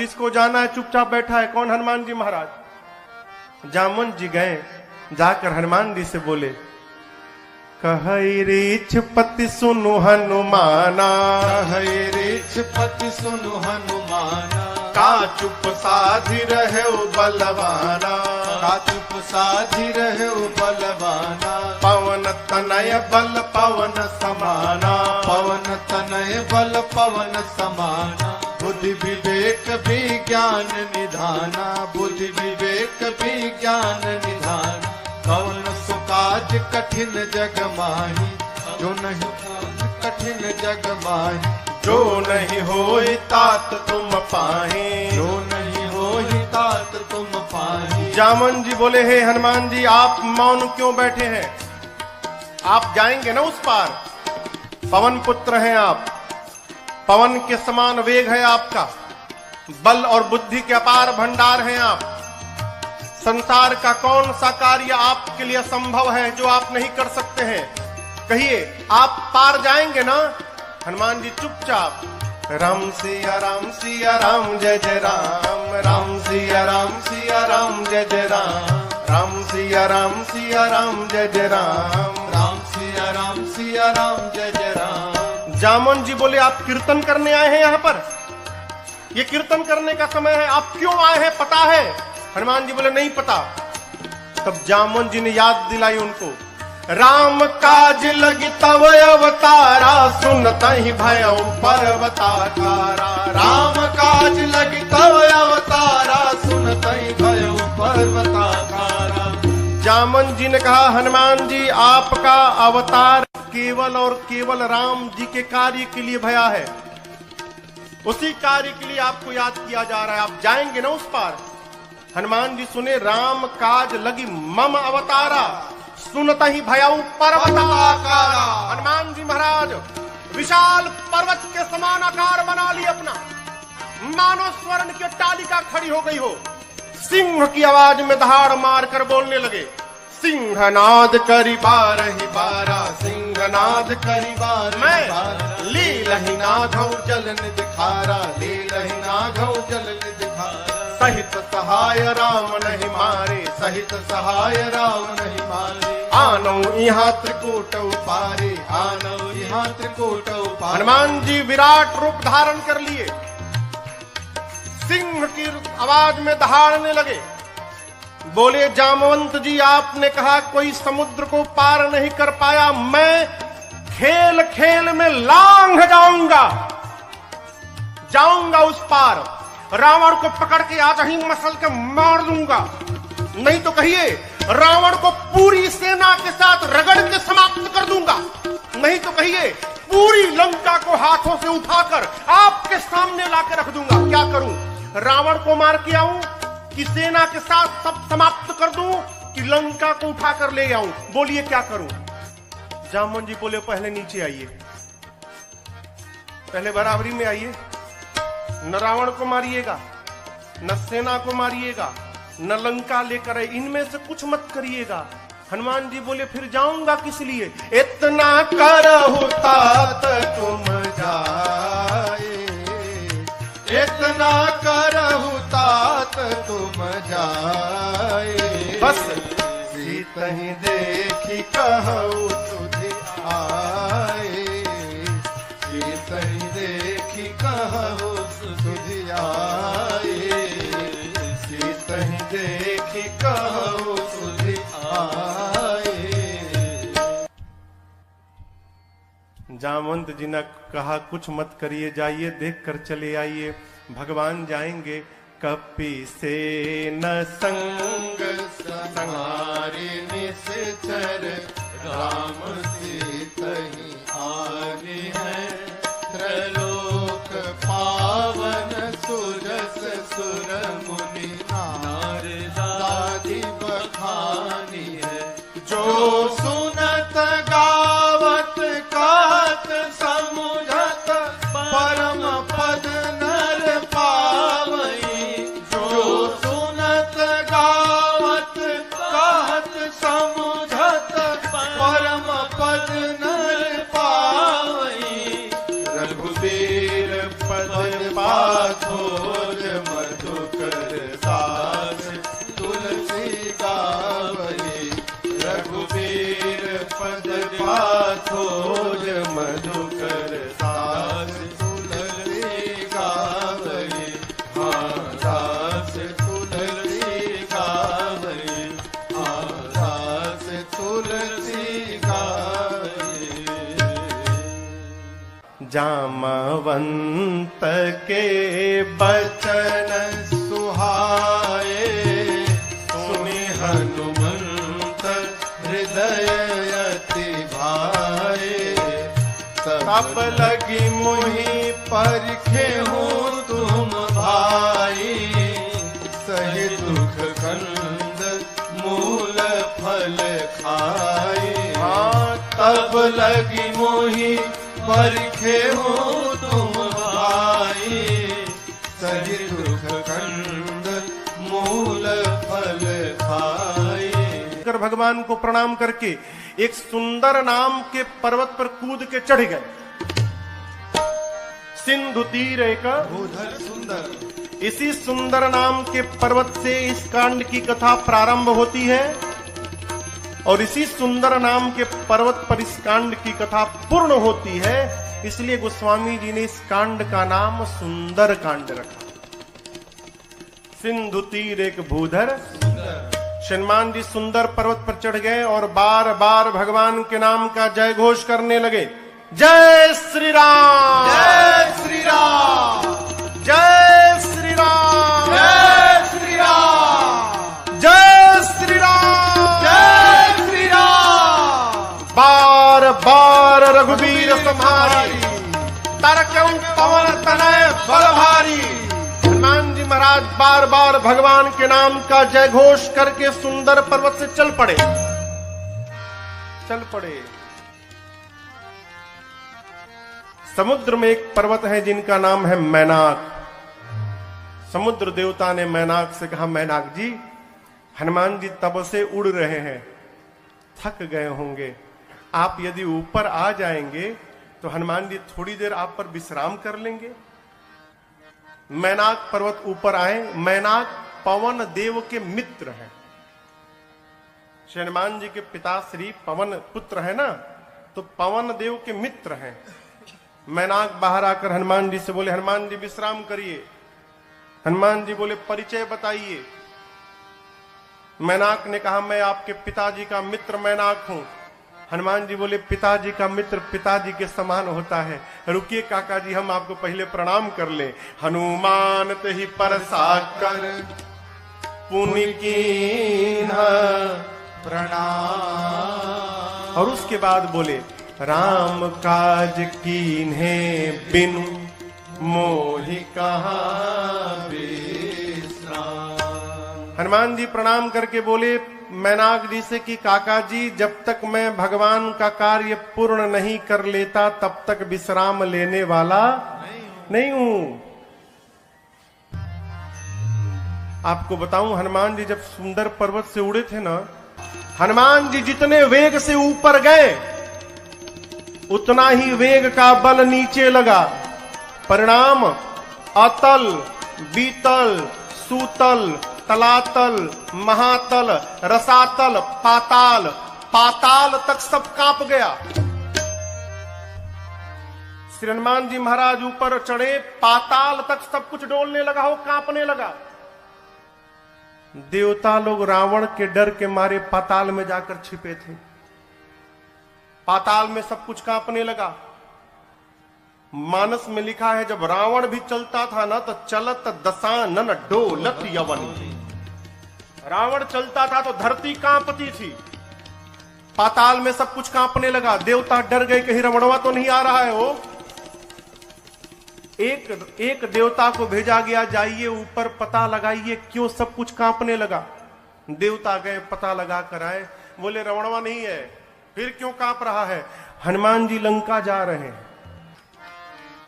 जिसको जाना है चुपचाप बैठा है। कौन? हनुमान जी महाराज। जामवंत जी गए, जाकर हनुमान जी से बोले, कहई रीछ पति सुनु हनुमाना, कहई रीछ पति सुनु हनुमाना, का चुप साधि रहे बलवाना, का चुप साधि रहे बलवाना, पवन तनय बल पवन समाना, पवन तनय बल पवन समाना, बुद्धि विवेक विज्ञान निधाना, बुद्धि विवेक विज्ञान निधाना, कौन सुकाज कठिन जग माही, जो नहीं कठिन जग माही, जो नहीं होई तात तुम पाही, जो नहीं होई तात तुम पाही। जामवंत जी बोले, हे हनुमान जी आप मौन क्यों बैठे हैं? आप जाएंगे ना उस पार। पवन पुत्र हैं आप, पवन के समान वेग है आपका, बल और बुद्धि के अपार भंडार हैं आप। संसार का कौन सा कार्य आपके लिए संभव है जो आप नहीं कर सकते हैं? कहिए, आप पार जाएंगे ना? हनुमान जी चुपचाप, राम सिया राम जय जय राम, राम सिया राम जय जय राम, राम सिया राम जय जय राम, राम सिया राम जय जय राम। जामवंत जी बोले, आप कीर्तन करने आए हैं यहाँ पर? ये कीर्तन करने का समय है, आप क्यों आए हैं पता है? हनुमान जी बोले, नहीं पता। तब जामवंत जी ने याद दिलाई उनको, राम काज लगी तव अवतारा, सुनत ही भयउ पर्वताकारा, राम काज लगी तव अवतारा, सुनत ही भयउ पर्वताकारा। जामवंत जी ने कहा, हनुमान जी आपका अवतार केवल और केवल राम जी के कार्य के लिए भया है, उसी कार्य के लिए आपको याद किया जा रहा है। आप जाएंगे ना उस पार? हनुमान जी सुने, राम काज लगी मम अवतारा, सुनत ही भयउ पर्वताकारा। हनुमान जी महाराज विशाल पर्वत के समान आकार बना ली अपना, मानो स्वर्ण की अट्टालिका खड़ी हो गई हो। सिंह की आवाज में दहाड़ मारकर बोलने लगे, सिंहनाद करी बारहि बारा, सिंहनाद करी बार मैं लीलहि नाघौ जलन दिखारा, लीलहि नाघौ जलन दिखारा। सहित सहाय राम नहीं मारे, सहित सहाय राम नहीं मारे, आनौ यहाँ त्रिकूट पारे, आनौ यहाँ त्रिकूट पारे। हनुमान जी विराट रूप धारण कर लिए, सिंह की आवाज में दहाड़ने लगे। बोले, जामवंत जी आपने कहा कोई समुद्र को पार नहीं कर पाया, मैं खेल खेल में लांघ जाऊंगा उस पार, रावण को पकड़ के आज ही मसल के मार दूंगा। नहीं तो कहिए, रावण को पूरी सेना के साथ रगड़ के समाप्त कर दूंगा। नहीं तो कहिए, पूरी लंका को हाथों से उठाकर आपके सामने लाकर रख दूंगा। क्या करूं? रावण को मार के आऊं कि सेना के साथ सब समाप्त कर दूं कि लंका को उठाकर ले आऊं? बोलिए क्या करूं? जामवंत जी बोले, पहले नीचे आइए, पहले बराबरी में आइए। न रावण को मारिएगा, न सेना को मारिएगा, न लंका लेकर आए, इनमें से कुछ मत करिएगा। हनुमान जी बोले, फिर जाऊंगा किस लिए? इतना करहु तात तुम जाए, इतना करहु तात तुम जाए, बस सीतहि देखी कहु तुझे आए, सीतहि देखी कहु तुझे आए, सीतहि देखी कहु तुझे आए। जामवंत जी ने कहा, कुछ मत करिए, जाइए देख कर चले आइए, भगवान जाएंगे। कपि से न संग संहारे निश्चर, राम सीतहि आगे है, त्रैलोक पावन सुरस सुर मुनि नारदादि बखानी है। जो सुनत गावत कहत समुझत, परम पद नर पावई। जो सुनत गावत कहत समुझत, परम पद नर पावई। रघुबीर पद पाथोर जामवंत के बचन सुहाए सुनि हनुमंत हृदय अति भाए तब लगी मुहि परखे हूँ तुम भाई सही दुख कंद मूल फल खाए तब लगी मोहि परखे हो तुम भाई सही दुख कंद मूल फल खाए। कर भगवान को प्रणाम करके एक सुंदर नाम के पर्वत पर कूद के चढ़ गए। सिंधु तीर एक भूधर सुंदर, इसी सुंदर नाम के पर्वत से इस कांड की कथा प्रारंभ होती है और इसी सुंदर नाम के पर्वत पर इस कांड की कथा पूर्ण होती है। इसलिए गोस्वामी जी ने इस कांड का नाम सुंदर कांड रखा। सिंधु तीर एक भूधर हनुमान जी सुंदर पर्वत पर चढ़ गए और बार बार भगवान के नाम का जय घोष करने लगे। जय श्री राम, जय श्री राम, जय श्री राम, जय श्री राम, जय श्री राम, जय श्री राम। बार बार रघुवीर तुम्हारी तरकऊ पवन तनय बल भारी। हनुमान जी महाराज बार बार भगवान के नाम का जय घोष करके सुंदर पर्वत से चल पड़े। समुद्र में एक पर्वत है जिनका नाम है मैनाक। समुद्र देवता ने मैनाक से कहा, मैनाक जी, हनुमान जी तब से उड़ रहे हैं, थक गए होंगे, आप यदि ऊपर आ जाएंगे तो हनुमान जी थोड़ी देर आप पर विश्राम कर लेंगे। मैनाक पर्वत ऊपर आए। मैनाक पवन देव के मित्र हैं। हनुमान जी के पिता श्री पवन पुत्र है ना, तो पवन देव के मित्र हैं। मैनाक बाहर आकर हनुमान जी से बोले, हनुमान जी विश्राम करिए। हनुमान जी बोले, परिचय बताइए। मैनाक ने कहा, मैं आपके पिताजी का मित्र मैनाक हूं। हनुमान जी बोले, पिताजी का मित्र पिताजी के समान होता है, रुकिए काका जी, हम आपको पहले प्रणाम कर ले। हनुमान ते ही परसा कर पुनि कीन्हा प्रणाम। और उसके बाद बोले, राम काज कीन्हे बिनु मोहि कहाँ विश्राम। हनुमान जी प्रणाम करके बोले मैनाक जी से कि काका जी, जब तक मैं भगवान का कार्य पूर्ण नहीं कर लेता तब तक विश्राम लेने वाला नहीं हूं। आपको बताऊं, हनुमान जी जब सुंदर पर्वत से उड़े थे ना, हनुमान जी जितने वेग से ऊपर गए उतना ही वेग का बल नीचे लगा। परिणाम अतल, बीतल, सूतल, तलातल, महातल, रसातल, पाताल, पाताल तक सब कांप गया। श्री हनुमान जी महाराज ऊपर चढ़े, पाताल तक सब कुछ डोलने लगा हो, कांपने लगा। देवता लोग रावण के डर के मारे पाताल में जाकर छिपे थे। पाताल में सब कुछ कांपने लगा। मानस में लिखा है, जब रावण भी चलता था ना तो चलत दशानन डोलत यवन। रावण चलता था तो धरती कांपती थी। पाताल में सब कुछ कांपने लगा। देवता डर गए, कहीं रावणवा तो नहीं आ रहा है। वो एक देवता को भेजा गया, जाइए ऊपर पता लगाइए क्यों सब कुछ कांपने लगा। देवता गए, पता लगा कर आए, बोले रावणवा नहीं है, फिर क्यों कांप रहा है? हनुमान जी लंका जा रहे हैं।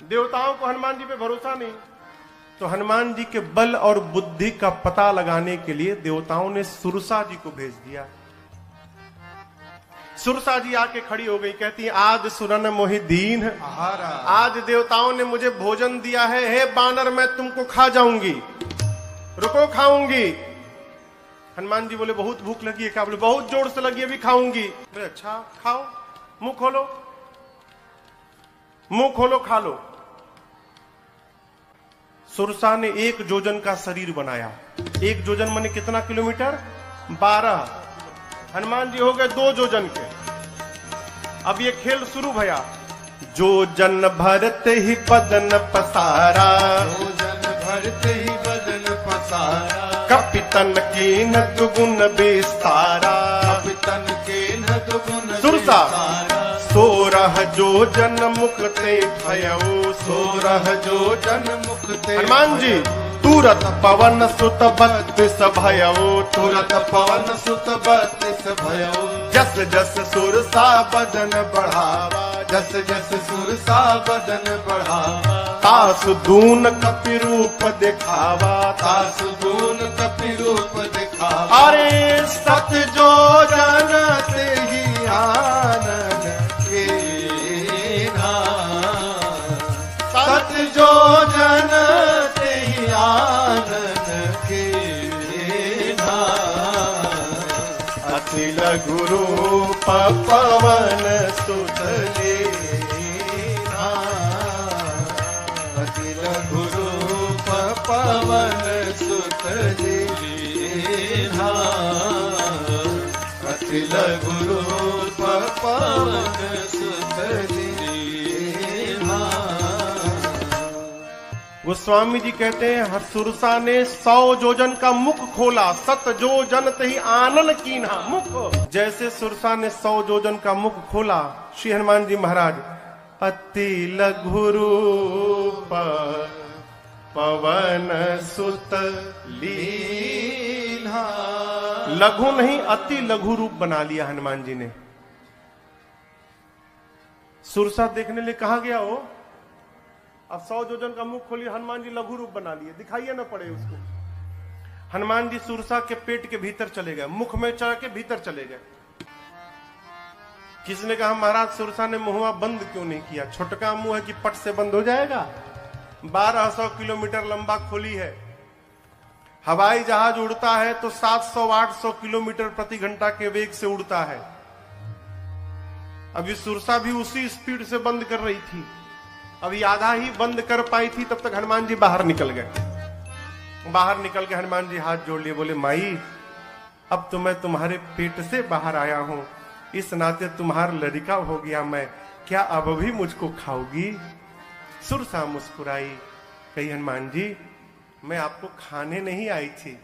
देवताओं को हनुमान जी पे भरोसा नहीं, तो हनुमान जी के बल और बुद्धि का पता लगाने के लिए देवताओं ने सुरसा जी को भेज दिया। सुरसा जी आके खड़ी हो गई, कहती है, आज सुरन मोहि दीन, आज देवताओं ने मुझे भोजन दिया है, हे बानर मैं तुमको खा जाऊंगी, रुको खाऊंगी। हनुमान जी बोले, बहुत भूख लगी है क्या? बोले, बहुत जोर से लगी है, अभी खाऊंगी। बोले, अच्छा खाओ, मुंह खोलो, मुंह खोलो, खा लो। सुरसा ने 1 जोजन का शरीर बनाया। 1 जोजन माने कितना किलोमीटर? 12। हनुमान जी हो गए 2 जोजन के। अब ये खेल शुरू भया। जो जन भरते ही बदन पसारा, जो जन भरते ही बदन पसारा, कपितन की न दुगुन विस्तारा, कपितन के न दुगुन सुरसा विस्तारा, सोरह जो जन मुक्ते भयऊ, सोरह जो जन मुक्ते हनुमान जी तुरत पवन सुत बत्तीस भयऊ, तुरत पवन सुत बत्तीस भयो, जस जस सुरसा बदन बढ़ावा, जस जस सुरसा बदन बढ़ावा, तासु दून कपि रूप दिखावा, तासु दून कपि रूप दिखावा, अरे सत जो जन ते ही आनन के सत जो जन ते ही आनन के अति लघु रूप पवन सुत लीना, अति लघु रूप पवन सुत लीना, अति लघु रूप पवन सुत लीना। गोस्वामी जी कहते हैं सुरसा ने 100 जोजन का मुख खोला, सत जो जन तही आनन कीन्हा मुख। जैसे सुरसा ने 100 जोजन का मुख खोला, श्री हनुमान जी महाराज अति लघु रूप पवन सुत लीन्हा, लघु नहीं अति लघु रूप बना लिया हनुमान जी ने। सुरसा देखने लिए कहा गया हो, अब 100 जोजन का मुख खोलिए, हनुमान जी लघु रूप बना लिए, दिखाइए ना पड़े उसको। हनुमान जी सुरसा के पेट के भीतर चले गए, मुख में चढ़ के भीतर चले गए। किसी ने कहा महाराज सुरसा ने मुंहवा बंद क्यों नहीं किया, छोटका मुंह है कि पट से बंद हो जाएगा। 1200 किलोमीटर लंबा खोली है, हवाई जहाज उड़ता है तो 700-800 किलोमीटर प्रति घंटा के वेग से उड़ता है। अभी सुरसा भी उसी स्पीड से बंद कर रही थी, अभी आधा ही बंद कर पाई थी, तब तक हनुमान जी बाहर निकल गए। बाहर निकल के हनुमान जी हाथ जोड़ लिए, बोले माई अब तो मैं तुम्हारे पेट से बाहर आया हूं, इस नाते तुम्हारा लड़का हो गया मैं, क्या अब भी मुझको खाओगी। सुरसा मुस्कुराई, कही हनुमान जी मैं आपको खाने नहीं आई थी,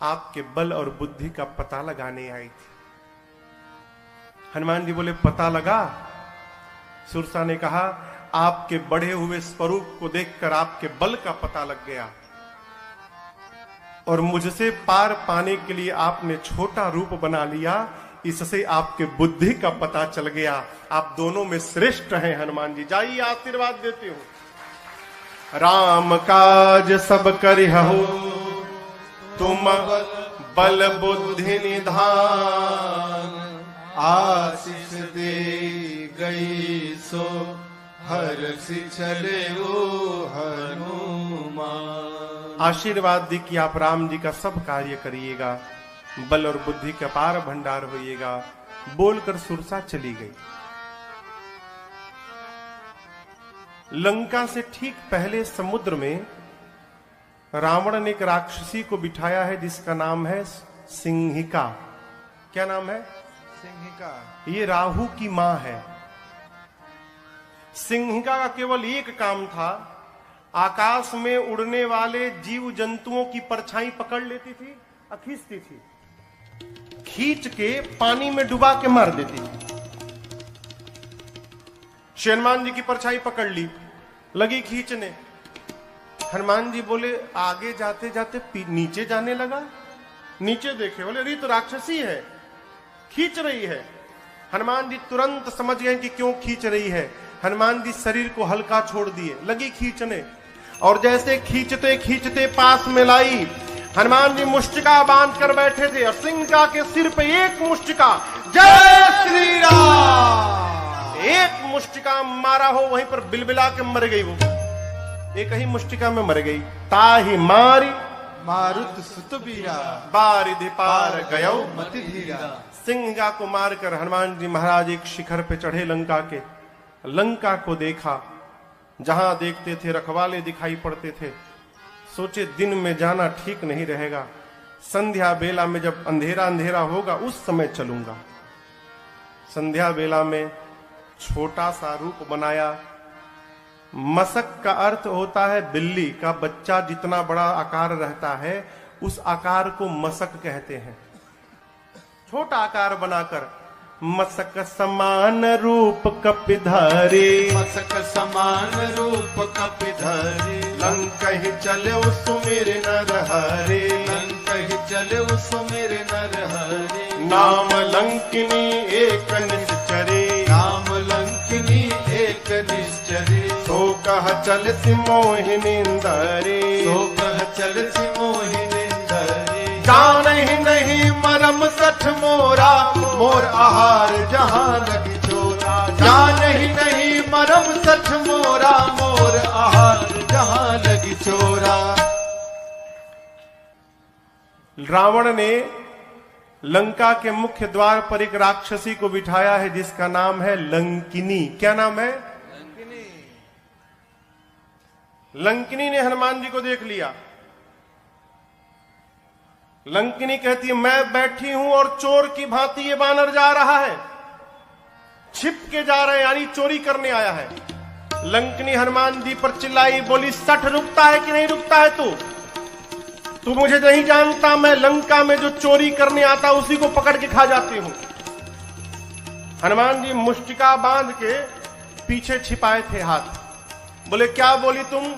आपके बल और बुद्धि का पता लगाने आई थी। हनुमान जी बोले पता लगा। सुरसा ने कहा आपके बढ़े हुए स्वरूप को देखकर आपके बल का पता लग गया, और मुझसे पार पाने के लिए आपने छोटा रूप बना लिया, इससे आपके बुद्धि का पता चल गया। आप दोनों में श्रेष्ठ हैं हनुमान जी, जाइए आशीर्वाद देते हो। राम काज सब करिहु तुम बल बुद्धि निधान, आशीष दे गई सो हर्षि चले वो हनुमान। आशीर्वाद दी कि आप राम जी का सब कार्य करिएगा, बल और बुद्धि का पार भंडार होइएगा। बोलकर सुरसा चली गई। लंका से ठीक पहले समुद्र में रावण ने एक राक्षसी को बिठाया है जिसका नाम है सिंहिका। क्या नाम है? सिंहिका। ये राहु की मां है। सिंहिका का केवल एक काम था, आकाश में उड़ने वाले जीव जंतुओं की परछाई पकड़ लेती थी और खींचती थी, खींच के पानी में डुबा के मार देती थी। हनुमान जी की परछाई पकड़ ली, लगी खींचने। हनुमान जी बोले आगे जाते जाते नीचे जाने लगा, नीचे देखे, बोले अरे तो राक्षसी है, खींच रही है। हनुमान जी तुरंत समझ गए कि क्यों खींच रही है। हनुमान जी शरीर को हल्का छोड़ दिए, लगी खींचने, और जैसे खींचते खींचते पास में लाई। हनुमान जी मुष्टिका बांध कर बैठे थे और सिंहिका के सिर पे एक मुष्टिका, जय श्री राम, एक मुष्टिका मारा हो, वहीं पर बिलबिला के मर गई। वो एक ही मुष्टिका में मर गई। ताही मारी मारुत सुत बीरा, बारिधि पार गयो मति धीरा। सिंहिका को मारकर हनुमान जी महाराज एक शिखर पे चढ़े लंका के। लंका को देखा, जहां देखते थे रखवाले दिखाई पड़ते थे। सोचे दिन में जाना ठीक नहीं रहेगा, संध्या बेला में जब अंधेरा अंधेरा होगा उस समय चलूंगा। संध्या बेला में छोटा सा रूप बनाया। मसक का अर्थ होता है बिल्ली का बच्चा जितना बड़ा आकार रहता है उस आकार को मसक कहते हैं। छोटा आकार बनाकर मसक समान रूप कपिधारी, मसक समान रूप कपिधारी, लंकहि चले सुमिर नर हरे, लंकहि चले सुमिर नर हरे, नाम लंकिनी एक निश्चरे, नाम लंकिनी एक निश्चरे, सो कह चलति मोहिनींदरे, सो कह चलति मोहिनींदरे, जानहि नहीं मरम सठ मोरा, मोर आहार जहां लगी चोरा, जानहि नहीं मरम सठ मोरा, मोर आहार जहां लगी चोरा। रावण ने लंका के मुख्य द्वार पर एक राक्षसी को बिठाया है जिसका नाम है लंकिनी। क्या नाम है? लंकिनी ने हनुमान जी को देख लिया। लंकिनी कहती है मैं बैठी हूं और चोर की भांति ये बानर जा रहा है, छिप के जा रहा है, यानी चोरी करने आया है। लंकिनी हनुमान जी पर चिल्लाई, बोली सठ रुकता है कि नहीं रुकता है तू मुझे नहीं जानता, मैं लंका में जो चोरी करने आता उसी को पकड़ के खा जाती हूं। हनुमान जी मुष्टिका बांध के पीछे छिपाए थे हाथ। बोले क्या बोली तुम?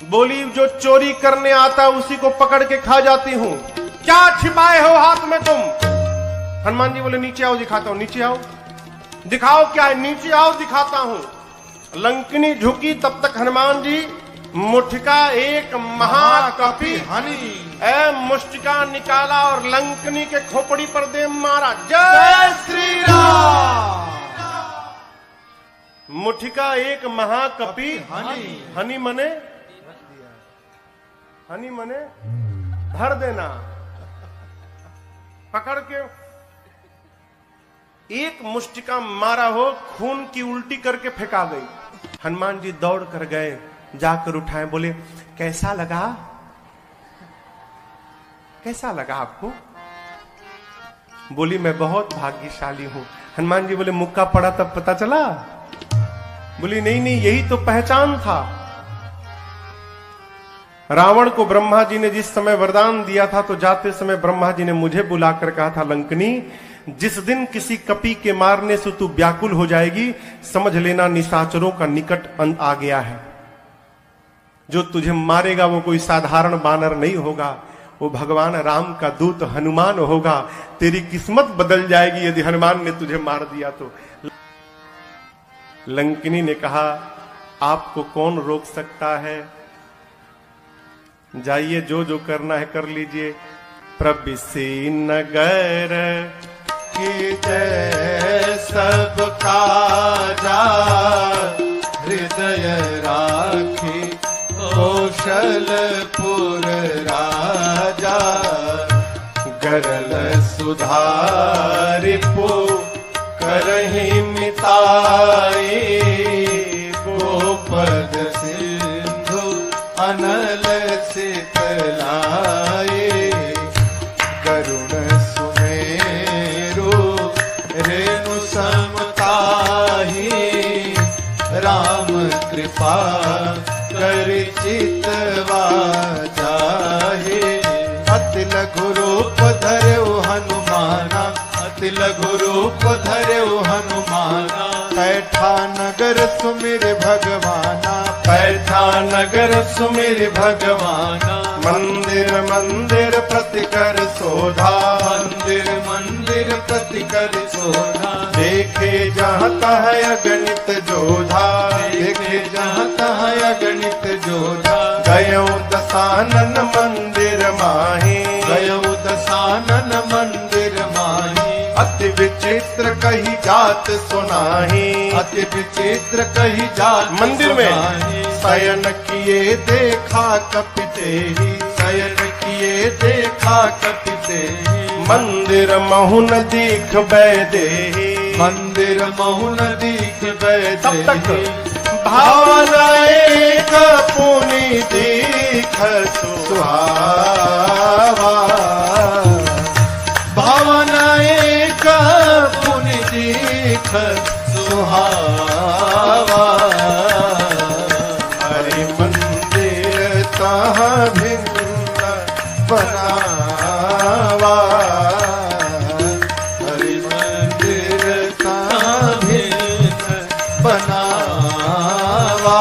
बोली जो चोरी करने आता उसी को पकड़ के खा जाती हूं। क्या छिपाए हो हाथ में तुम? हनुमान जी बोले नीचे आओ दिखाता हूं। नीचे आओ, दिखाओ क्या है? नीचे आओ दिखाता हूं। लंकिनी झुकी, तब तक हनुमान जी मुठिका एक महाकपि हनी ए मुष्टिका निकाला और लंकिनी के खोपड़ी पर दे मारा। जय श्री राम। मुठिका एक महाकपि हनी, हनी मने, हनी मने भर देना। पकड़ के एक मुष्टिका मारा हो, खून की उल्टी करके फेंका गई। हनुमान जी दौड़ कर गए, जाकर उठाए, बोले कैसा लगा? कैसा लगा आपको? बोली मैं बहुत भाग्यशाली हूं। हनुमान जी बोले मुक्का पड़ा तब पता चला? बोली नहीं नहीं, यही तो पहचान था। रावण को ब्रह्मा जी ने जिस समय वरदान दिया था तो जाते समय ब्रह्मा जी ने मुझे बुलाकर कहा था, लंकिनी जिस दिन किसी कपि के मारने से तू व्याकुल हो जाएगी समझ लेना निशाचरों का निकट अंत आ गया है। जो तुझे मारेगा वो कोई साधारण बानर नहीं होगा, वो भगवान राम का दूत हनुमान होगा। तेरी किस्मत बदल जाएगी यदि हनुमान ने तुझे मार दिया तो। लंकिनी ने कहा आपको कौन रोक सकता है, जाइए जो जो करना है कर लीजिए। प्रबिसी नगर की जय सब काजा, हृदय राखी कौशलपुर राजा, गरल सुधारिपु करहि मिताई, गोपद सिंधु अनल सितलाए, करुण सुमेरु रेणु समताही, राम कृपा कर चितवा जाहे, अति लघु रूप धरऊ हनुमाना, अति लघु रूप धरऊ हनुमाना, पैठा नगर सुमिर भगवाना, पैठा नगर सुमिर भगवाना, मंदिर मंदिर प्रतिकर शोधा, मंदिर मंदिर प्रतिकर शोधा, देखे जहाँ तह अगणित जोधा, देखे जहाँ तह अगणित जोधा, गयो दसानन मंदिर माही, गयो दसानन मंदिर माही, अति विचित्र कही जात सुनाही, अति विचित्र कही जात मंदिर में शयन किए देखा कपितेहि, शयन किए देखा कपितेहि, मंदिर महुन दीख बैदेही, मंदिर महुन दीख बैदेही, तब तक भावना एक पुनि दीख सुहावा, भावना एक पुनि दीख सुहावा, बनावा, हरि मंदिर ता भिन्न बनावा,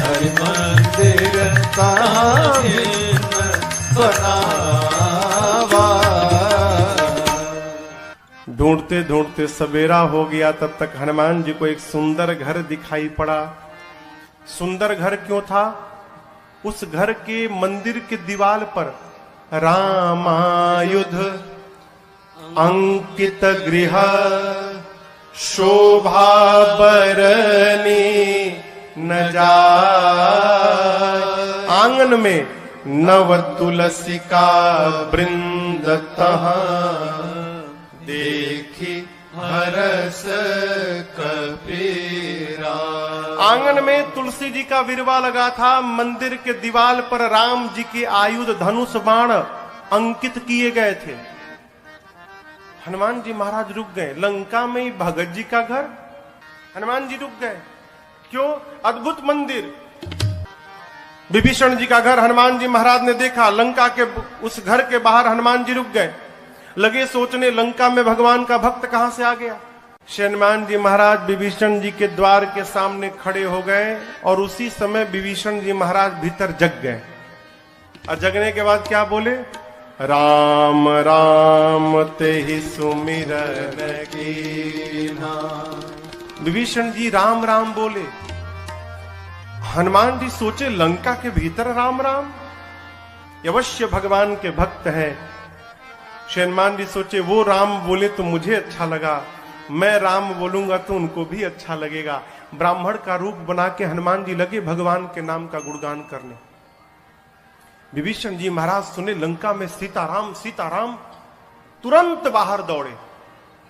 हरि मंदिर ता भिन्न बनावा। ढूंढते ढूंढते सवेरा हो गया, तब तक हनुमान जी को एक सुंदर घर दिखाई पड़ा। सुंदर घर क्यों था? उस घर के मंदिर के दीवार पर रामायुध अंकित गृह शोभा बरनी न जाय। आंगन में नव तुलसी का वृंद तहाँ, देखी हरस कपीरा। आंगन में तुलसी जी का विरवा लगा था। मंदिर के दीवार पर राम जी के आयुध धनुष बाण अंकित किए गए थे। हनुमान जी महाराज रुक गए। लंका में ही भगत जी का घर, हनुमान जी रुक गए। क्यों? अद्भुत मंदिर। विभीषण जी का घर हनुमान जी महाराज ने देखा। लंका के उस घर के बाहर हनुमान जी रुक गए। लगे सोचने, लंका में भगवान का भक्त कहां से आ गया। हनुमान जी महाराज विभीषण जी के द्वार के सामने खड़े हो गए और उसी समय विभीषण जी महाराज भीतर जग गए। और जगने के बाद क्या बोले? राम राम ते ही सुमिरन कीन्हा। विभीषण जी राम राम बोले। हनुमान जी सोचे, लंका के भीतर राम राम, अवश्य भगवान के भक्त हैं। हनुमान जी सोचे, वो राम बोले तो मुझे अच्छा लगा, मैं राम बोलूंगा तो उनको भी अच्छा लगेगा। ब्राह्मण का रूप बना के हनुमान जी लगे भगवान के नाम का गुणगान करने। विभीषण जी महाराज सुने लंका में सीताराम सीताराम, तुरंत बाहर दौड़े।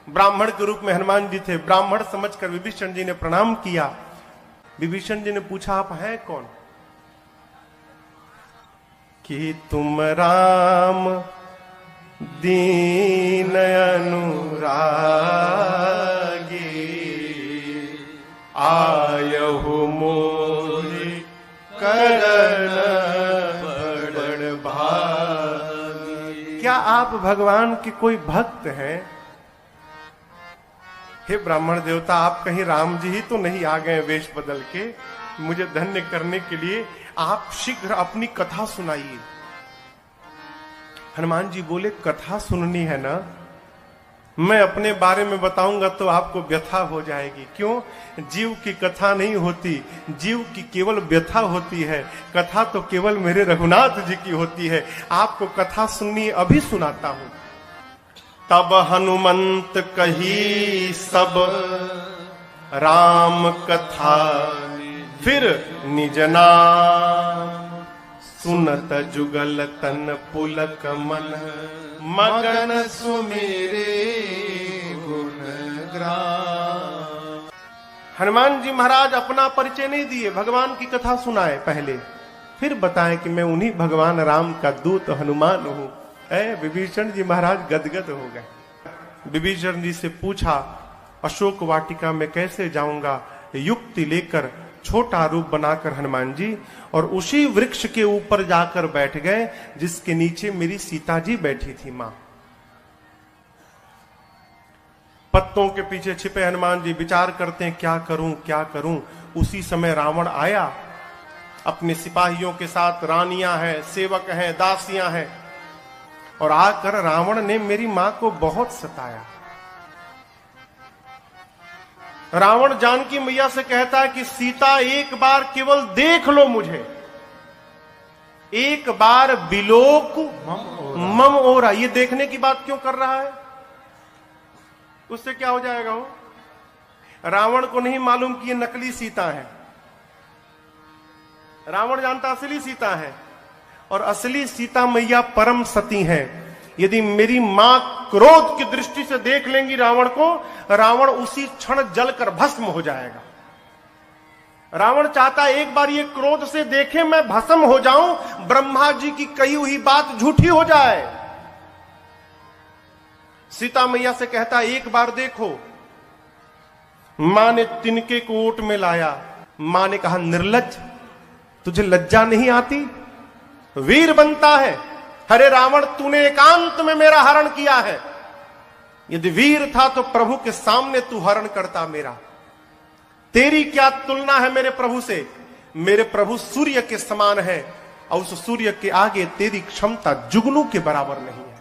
ब्राह्मण के रूप में हनुमान जी थे। ब्राह्मण समझकर विभीषण जी ने प्रणाम किया। विभीषण जी ने पूछा, आप हैं कौन? कि तुम राम दीन अनुरागी, आयहु मोहि करण बड़ भागी। क्या आप भगवान के कोई भक्त हैं? हे ब्राह्मण देवता, आप कहीं राम जी ही तो नहीं आ गए वेश बदल के मुझे धन्य करने के लिए? आप शीघ्र अपनी कथा सुनाइए। हनुमान जी बोले, कथा सुननी है ना? मैं अपने बारे में बताऊंगा तो आपको व्यथा हो जाएगी। क्यों? जीव की कथा नहीं होती, जीव की केवल व्यथा होती है। कथा तो केवल मेरे रघुनाथ जी की होती है। आपको कथा सुननी, अभी सुनाता हूं। तब हनुमंत कही सब राम कथा, फिर निज नाम सुनत जुगल तन पुलक मन, मगन सुमेरे गुण ग्राम। हनुमान जी महाराज अपना परिचय नहीं दिए, भगवान की कथा सुनाए पहले, फिर बताएं कि मैं उन्हीं भगवान राम का दूत हनुमान हूं। विभीषण जी महाराज गदगद हो गए। विभीषण जी से पूछा, अशोक वाटिका में कैसे जाऊंगा? युक्ति लेकर छोटा रूप बनाकर हनुमान जी और उसी वृक्ष के ऊपर जाकर बैठ गए जिसके नीचे मेरी सीता जी बैठी थी मां। पत्तों के पीछे छिपे हनुमान जी विचार करते हैं, क्या करूं क्या करूं। उसी समय रावण आया अपने सिपाहियों के साथ। रानियां हैं, सेवक हैं, दासियां हैं, और आकर रावण ने मेरी मां को बहुत सताया। रावण जानकी मैया से कहता है कि सीता एक बार केवल देख लो मुझे, एक बार बिलोक मम ओरा। ये देखने की बात क्यों कर रहा है? उससे क्या हो जाएगा? हो रावण को नहीं मालूम कि ये नकली सीता है। रावण जानता असली सीता है, और असली सीता मैया परम सती है। यदि मेरी मां क्रोध की दृष्टि से देख लेंगी रावण को, रावण उसी क्षण जलकर भस्म हो जाएगा। रावण चाहता एक बार ये क्रोध से देखे, मैं भस्म हो जाऊं, ब्रह्मा जी की कही हुई बात झूठी हो जाए। सीता मैया से कहता एक बार देखो। मां ने तिनके को ओट में लाया। मां ने कहा, निर्लज्ज, तुझे लज्जा नहीं आती? वीर बनता है। अरे रावण, तूने एकांत में मेरा हरण किया है। यदि वीर था तो प्रभु के सामने तू हरण करता मेरा। तेरी क्या तुलना है मेरे प्रभु से? मेरे प्रभु सूर्य के समान है और उस सूर्य के आगे तेरी क्षमता जुगनू के बराबर नहीं है।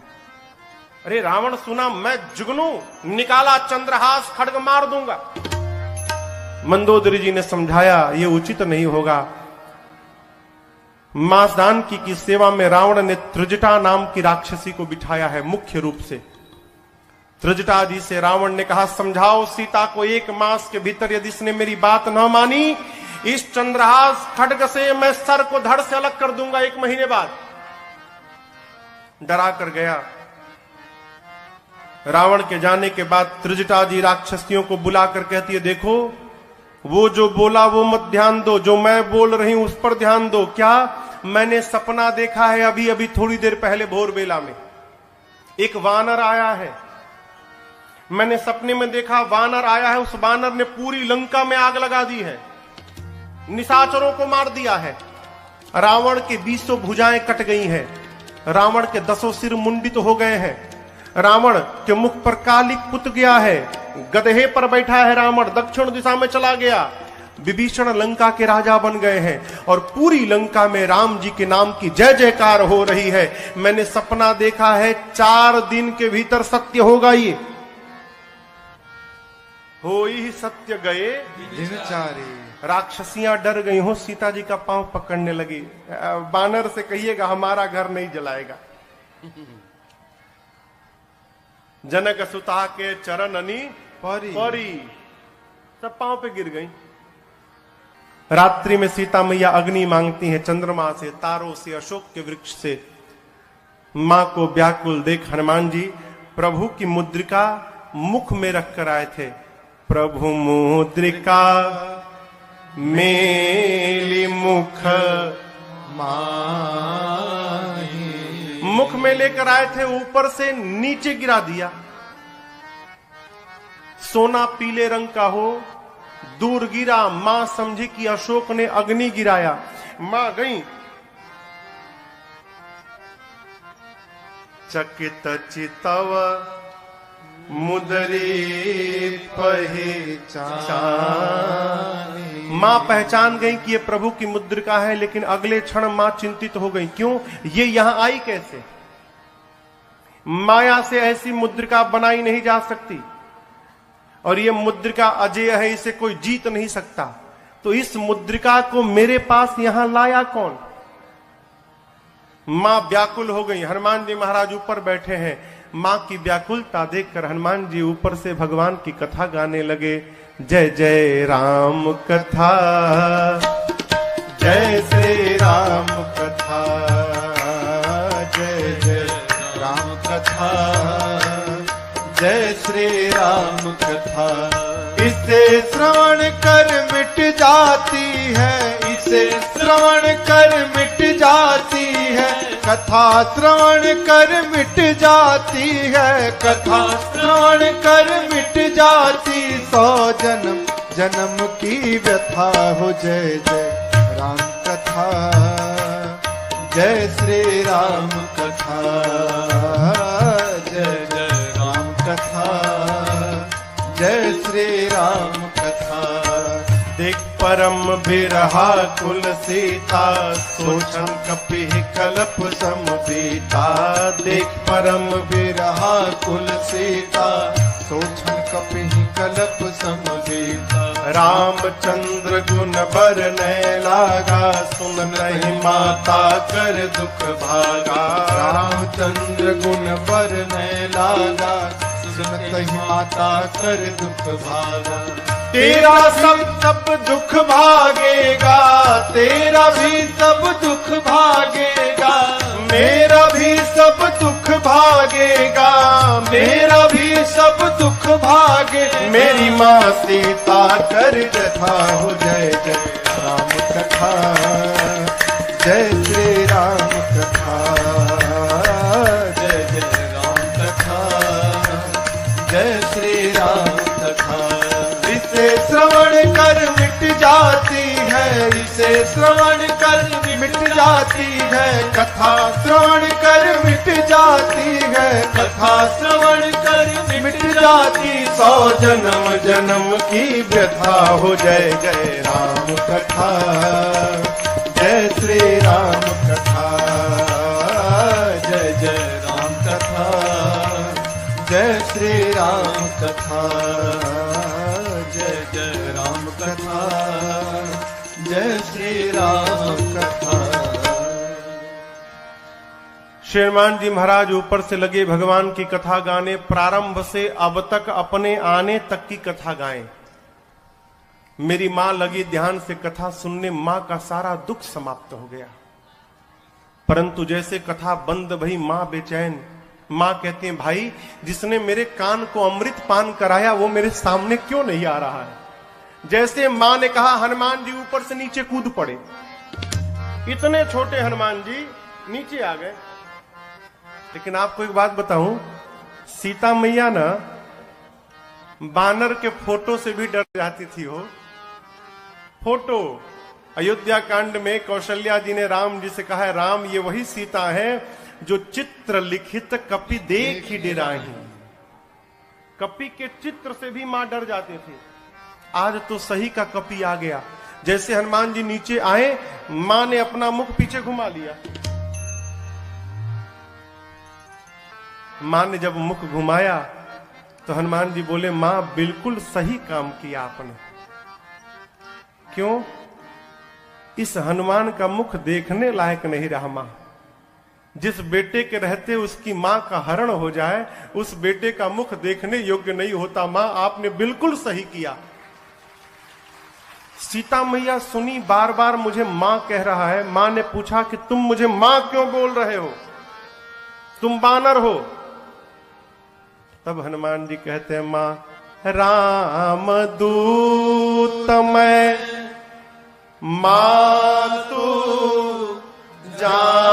अरे रावण सुना, मैं जुगनू, निकाला चंद्रहास, खड्ग मार दूंगा। मंदोदरी जी ने समझाया ये उचित नहीं होगा। मासदान की सेवा में रावण ने त्रिजटा नाम की राक्षसी को बिठाया है मुख्य रूप से। त्रिजटा जी से रावण ने कहा, समझाओ सीता को 1 मास के भीतर, यदि इसने मेरी बात न मानी, इस चंद्रहास खड्ग से मैं सर को धड़ से अलग कर दूंगा 1 महीने बाद। डरा कर गया। रावण के जाने के बाद त्रिजटा जी राक्षसियों को बुलाकर कहती है, देखो वो जो बोला वो मत ध्यान दो, जो मैं बोल रही हूं उस पर ध्यान दो। क्या? मैंने सपना देखा है अभी अभी थोड़ी देर पहले भोर बेला में। एक वानर आया है, मैंने सपने में देखा वानर आया है। उस वानर ने पूरी लंका में आग लगा दी है, निशाचरों को मार दिया है। रावण के 20 भुजाएं कट गई हैं, रावण के 10 सिर मुंडित हो गए हैं, रावण के मुख पर कालिक पुत गया है, गधे पर बैठा है रावण, दक्षिण दिशा में चला गया। विभीषण लंका के राजा बन गए हैं और पूरी लंका में राम जी के नाम की जय जयकार हो रही है। मैंने सपना देखा है 4 दिन के भीतर सत्य होगा। ये हो ही सत्य गए दिनचारी। राक्षसियां डर गई हो, सीता जी का पांव पकड़ने लगी। बानर से कहिएगा हमारा घर नहीं जलाएगा। जनक सुता के चरण अनी परी, सब पांव पे गिर गई। रात्रि में सीता मैया अग्नि मांगती हैं, चंद्रमा से, तारों से, अशोक के वृक्ष से। मां को व्याकुल देख हनुमान जी प्रभु की मुद्रिका मुख में रखकर आए थे। प्रभु मुद्रिका मेली मुख माही, मुख में लेकर आए थे, ऊपर से नीचे गिरा दिया। सोना पीले रंग का हो, दूर गिरा। मां समझी कि अशोक ने अग्नि गिराया। मां गई, चकित चितव मुदरी पहचानी। मां पहचान गई कि ये प्रभु की मुद्रिका है, लेकिन अगले क्षण मां चिंतित हो गई। क्यों? ये यहां आई कैसे? माया से ऐसी मुद्रिका बनाई नहीं जा सकती और ये मुद्रिका अजेय है, इसे कोई जीत नहीं सकता। तो इस मुद्रिका को मेरे पास यहां लाया कौन? मां व्याकुल हो गई। हनुमान जी महाराज ऊपर बैठे हैं। मां की व्याकुलता देखकर हनुमान जी ऊपर से भगवान की कथा गाने लगे। जय जय राम कथा, जय श्री राम कथा, जय जय राम कथा, जय श्री राम कथा। इसे श्रवण कर मिट जाती है, इसे श्रवण कर मिट जाती है, कथा श्रवण कर मिट जाती है, कथा श्रवण कर मिट जाती। 100 जन्म जन्म की व्यथा हो। जय जय राम कथा, जय श्री राम कथा, जय जय राम कथा, जय श्री राम कथा। देख परम बिरहा कुल सीता, सोचन कपि कलप समबीता। देख परम बिरहा कुल सीता, सोचन कपि कलप समबीता। रामचंद्र गुण बरनै लागा, सुन नहीं माता कर दुख भागा। रामचंद्र गुण बरनै लागा, सुनत ही माता कर दुख भागा। तेरा सब दुख भागेगा, तेरा भी सब दुख भागेगा, मेरा भी सब दुख भागेगा, मेरा भी सब दुख भागे। मेरी माँ सीता कर कथा हो। जय जय राम कथा, जय श्री राम कथा, जय जय राम कथा, जय श्री राम कथा। इसे श्रवण कर मिट जाती है, इसे इसे श्रवण कर मिट जाती है, कथा श्रवण कर मिट जाती है, कथा श्रवण कर मिट जाती। 100 जन्म जन्म की व्यथा हो। जय जय राम कथा, जय श्री राम कथा, जय जय राम कथा, जय श्री राम कथा, जय जय राम कथा, जय श्री राम कथा। श्रीमान जी महाराज ऊपर से लगे भगवान की कथा गाने, प्रारंभ से अब तक अपने आने तक की कथा गाएं। मेरी मां लगी ध्यान से कथा सुनने, मां का सारा दुख समाप्त हो गया। परंतु जैसे कथा बंद भई मां बेचैन। मां कहती है, भाई जिसने मेरे कान को अमृत पान कराया वो मेरे सामने क्यों नहीं आ रहा है। जैसे मां ने कहा, हनुमान जी ऊपर से नीचे कूद पड़े। इतने छोटे हनुमान जी नीचे आ गए। लेकिन आपको एक बात बताऊं, सीता मैया ना बानर के फोटो से भी डर जाती थी। हो फोटो अयोध्या कांड में कौशल्या जी ने राम जी से कहा है, राम ये वही सीता है जो चित्र लिखित कपि देख ही डेराही। कपि के चित्र से भी मां डर जाते थे। आज तो सही का कपि आ गया। जैसे हनुमान जी नीचे आए, मां ने अपना मुख पीछे घुमा लिया। मां ने जब मुख घुमाया तो हनुमान जी बोले, मां बिल्कुल सही काम किया आपने। क्यों? इस हनुमान का मुख देखने लायक नहीं रहा। मां जिस बेटे के रहते उसकी मां का हरण हो जाए, उस बेटे का मुख देखने योग्य नहीं होता। मां आपने बिल्कुल सही किया। सीता मैया सुनी, बार बार मुझे मां कह रहा है। मां ने पूछा कि तुम मुझे मां क्यों बोल रहे हो, तुम बानर हो। तब हनुमान जी कहते हैं, मां राम दूत मैं, मां तू जानकी,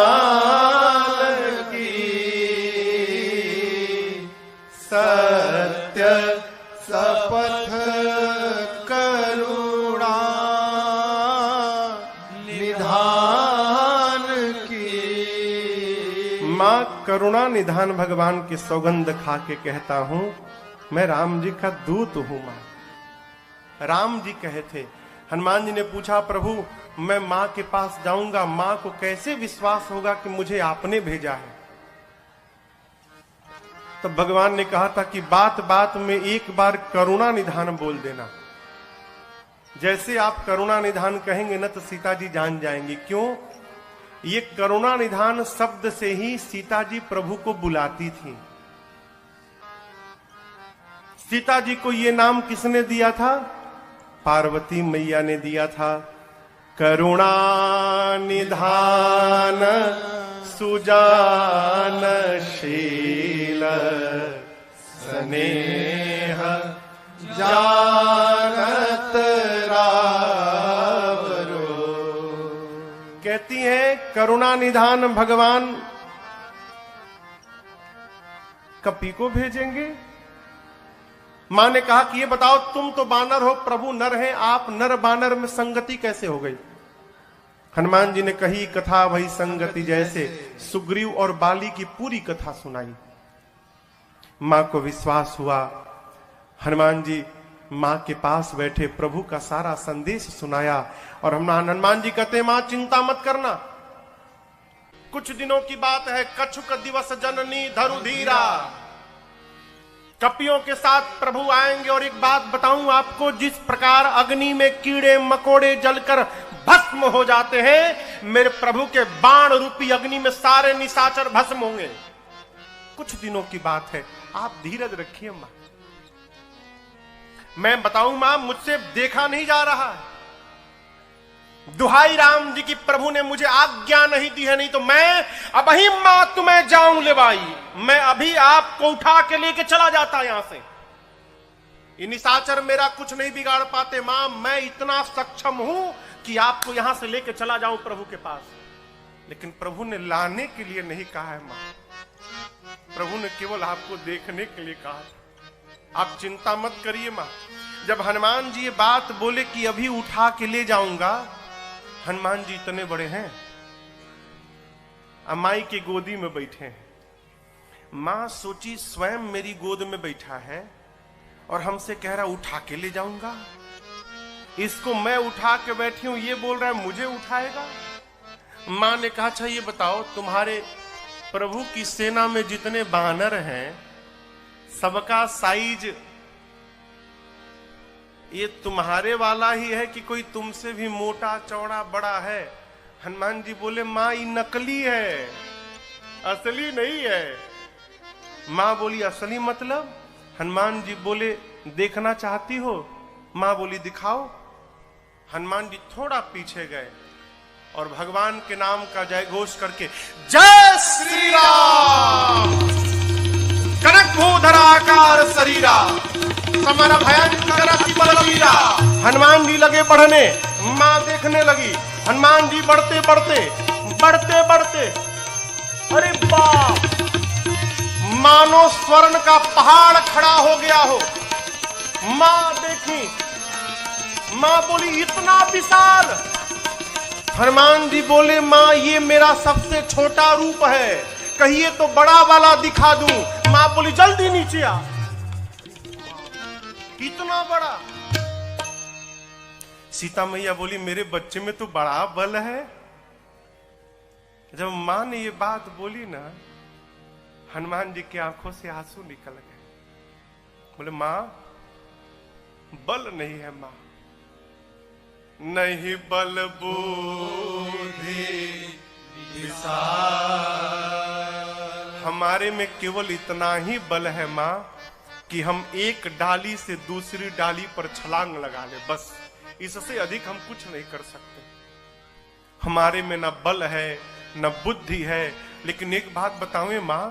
सत्य सपथ करुणा निधान की। मां करुणा निधान भगवान की सौगंध खा के कहता हूं, मैं राम जी का दूत हूं। मां राम जी कहे थे। हनुमान जी ने पूछा, प्रभु मैं मां के पास जाऊंगा, मां को कैसे विश्वास होगा कि मुझे आपने भेजा है। तो भगवान ने कहा था कि बात बात में एक बार करुणा निधान बोल देना। जैसे आप करुणा निधान कहेंगे ना तो सीता जी जान जाएंगी। क्यों? ये करुणा निधान शब्द से ही सीता जी प्रभु को बुलाती थी। सीता जी को ये नाम किसने दिया था? पार्वती मैया ने दिया था। करुणा निधान सुजानशील स्नेह जानत रावरो। कहती हैं करुणा निधान भगवान कपि को भेजेंगे। मां ने कहा कि ये बताओ, तुम तो बानर हो, प्रभु नर हैं, आप नर बानर में संगति कैसे हो गई? हनुमान जी ने कही कथा वही संगति जैसे। सुग्रीव और बाली की पूरी कथा सुनाई। मां को विश्वास हुआ। हनुमान जी मां के पास बैठे प्रभु का सारा संदेश सुनाया। और हनुमान जी कहते, मां चिंता मत करना, कुछ दिनों की बात है। कछुक दिवस जननी धरु धीरा, कपियों के साथ प्रभु आएंगे। और एक बात बताऊं आपको, जिस प्रकार अग्नि में कीड़े मकोड़े जलकर भस्म हो जाते हैं, मेरे प्रभु के बाण रूपी अग्नि में सारे निशाचर भस्म होंगे। कुछ दिनों की बात है, आप धीरज रखिए मां। मैं बताऊं मां, मुझसे देखा नहीं जा रहा है। दुहाई राम जी की, प्रभु ने मुझे आज्ञा नहीं दी है, नहीं तो मैं अभी मां तुम्हें जाऊं ले भाई, मैं अभी आपको उठा के लेके चला जाता यहां से। ये निशाचर मेरा कुछ नहीं बिगाड़ पाते मां, मैं इतना सक्षम हूं कि आपको यहां से लेके चला जाऊं प्रभु के पास। लेकिन प्रभु ने लाने के लिए नहीं कहा है मां, प्रभु ने केवल आपको देखने के लिए कहा। आप चिंता मत करिए मां। जब हनुमान जी ये बात बोले कि अभी उठा के ले जाऊंगा, हनुमान जी इतने बड़े हैं, माई की गोदी में बैठे हैं। मां सोची स्वयं मेरी गोद में बैठा है और हमसे कह रहा उठा के ले जाऊंगा, इसको मैं उठा के बैठी हूं, ये बोल रहा है मुझे उठाएगा। मां ने कहा अच्छा ये बताओ, तुम्हारे प्रभु की सेना में जितने बानर हैं सबका साइज ये तुम्हारे वाला ही है कि कोई तुमसे भी मोटा चौड़ा बड़ा है? हनुमान जी बोले मां ये नकली है, असली नहीं है। मां बोली असली मतलब? हनुमान जी बोले देखना चाहती हो? मां बोली दिखाओ। हनुमान जी थोड़ा पीछे गए और भगवान के नाम का जय घोष करके जय श्री राम, कनक भूधराकार शरीरा, समर भयंकर अति बलवीरा। हनुमान जी लगे पढ़ने, मां देखने लगी। हनुमान जी बढ़ते बढ़ते बढ़ते बढ़ते, अरे बाप, मानो स्वर्ण का पहाड़ खड़ा हो गया हो। मां देखी, मां बोली इतना विशाल। हनुमान जी बोले मां ये मेरा सबसे छोटा रूप है, कहिए तो बड़ा वाला दिखा दूं। मां बोली जल्दी नीचे आ। इतना बड़ा। सीता मैया बोली मेरे बच्चे में तो बड़ा बल है। जब मां ने ये बात बोली ना, हनुमान जी की आंखों से आंसू निकल गए। बोले मां बल नहीं है, मां नहीं बल बुद्धि विशाल, हमारे में केवल इतना ही बल है मां कि हम एक डाली से दूसरी डाली पर छलांग लगा ले, बस इससे अधिक हम कुछ नहीं कर सकते। हमारे में न बल है न बुद्धि है। लेकिन एक बात बताऊं मां,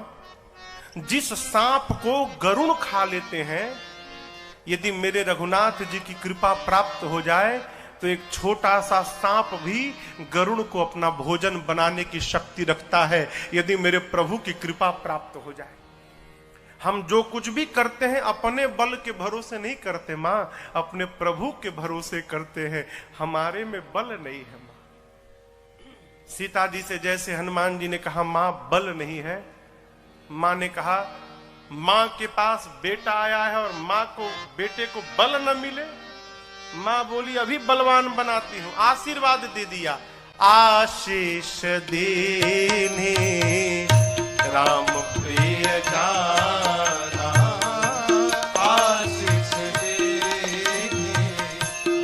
जिस सांप को गरुड़ खा लेते हैं, यदि मेरे रघुनाथ जी की कृपा प्राप्त हो जाए तो एक छोटा सा सांप भी गरुड़ को अपना भोजन बनाने की शक्ति रखता है, यदि मेरे प्रभु की कृपा प्राप्त हो जाए। हम जो कुछ भी करते हैं अपने बल के भरोसे नहीं करते मां, अपने प्रभु के भरोसे करते हैं। हमारे में बल नहीं है मां। सीता जी से जैसे हनुमान जी ने कहा मां बल नहीं है, मां ने कहा मां के पास बेटा आया है और मां को बेटे को बल न मिले। मां बोली अभी बलवान बनाती हूं, आशीर्वाद दे दिया। आशीष देने राम प्रिय जाना, आशीष देने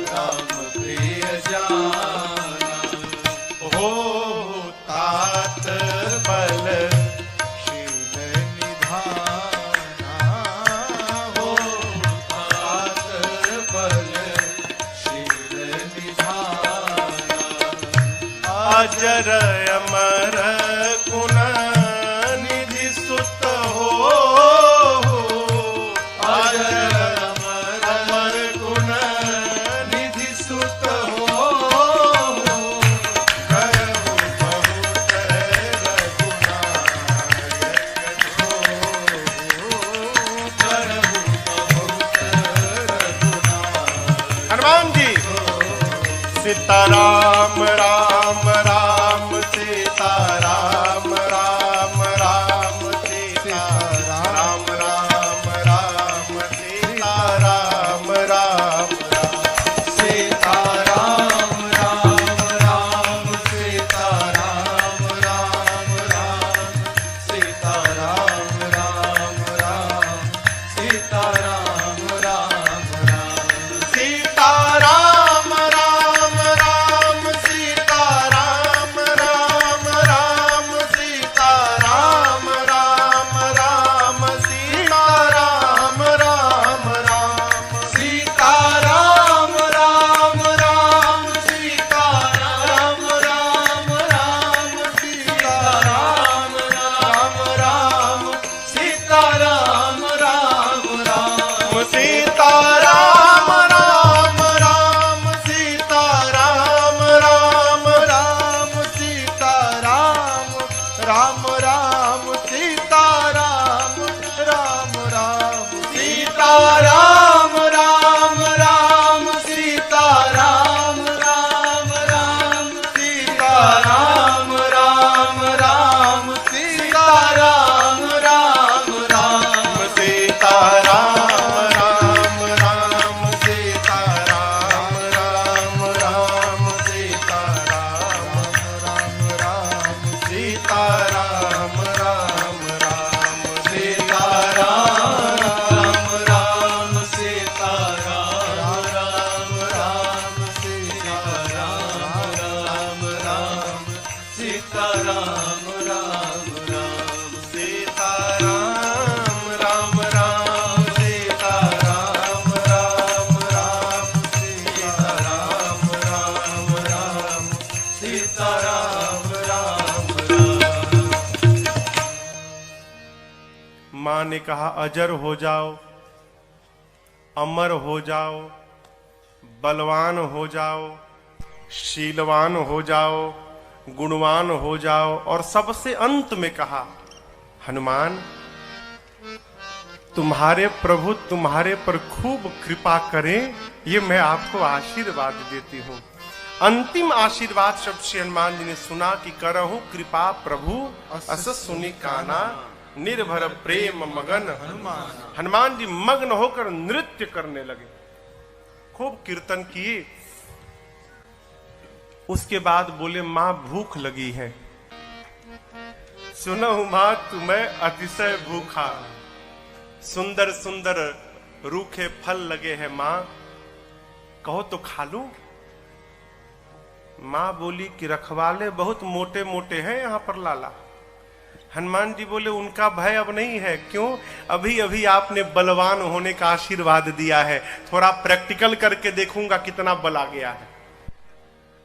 राम प्रिय जाना, हो तात बल शील निधाना, हो तात बल शील निधाना, अजर अमर गुण निधि सुत हो, अजर अमर गुण निधि सुत हो, करहु बहुत रघुनायक जो, करहु बहुत रघुनायक। हनुमान जी सीताराम राम राम सीताराम राम राम सीताराम राम राम सीताराम राम सीताराम राम राम सीताराम राम राम सीताराम राम राम सीताराम राम राम सीताराम राम राम सीताराम राम राम सीताराम राम राम सीताराम राम राम सीताराम राम राम सीताराम राम राम सीताराम राम राम सीताराम राम राम सीताराम राम राम सीताराम राम राम सीताराम राम राम सीताराम राम राम सीताराम राम राम सीताराम राम राम मां ने कहा अजर हो जाओ, अमर हो जाओ, बलवान हो जाओ, शीलवान हो जाओ, गुणवान हो जाओ, और सबसे अंत में कहा हनुमान तुम्हारे प्रभु तुम्हारे पर खूब कृपा करें, ये मैं आपको आशीर्वाद देती हूं। अंतिम आशीर्वाद शब्द श्री हनुमान जी ने सुना कि करहूं कृपा प्रभु अस सुनि काना, निर्भर प्रेम मगन हनुमान। हनुमान जी मग्न होकर नृत्य करने लगे, खूब कीर्तन किए। उसके बाद बोले मां भूख लगी है। सुनहु मां तुम्हें अतिशय भूखा, सुंदर सुंदर रूखे फल लगे हैं मां, कहो तो खा लूं। मां बोली कि रखवाले बहुत मोटे मोटे हैं यहां पर लाला। हनुमान जी बोले उनका भय अब नहीं है। क्यों? अभी अभी आपने बलवान होने का आशीर्वाद दिया है, थोड़ा प्रैक्टिकल करके देखूंगा कितना बल आ गया है।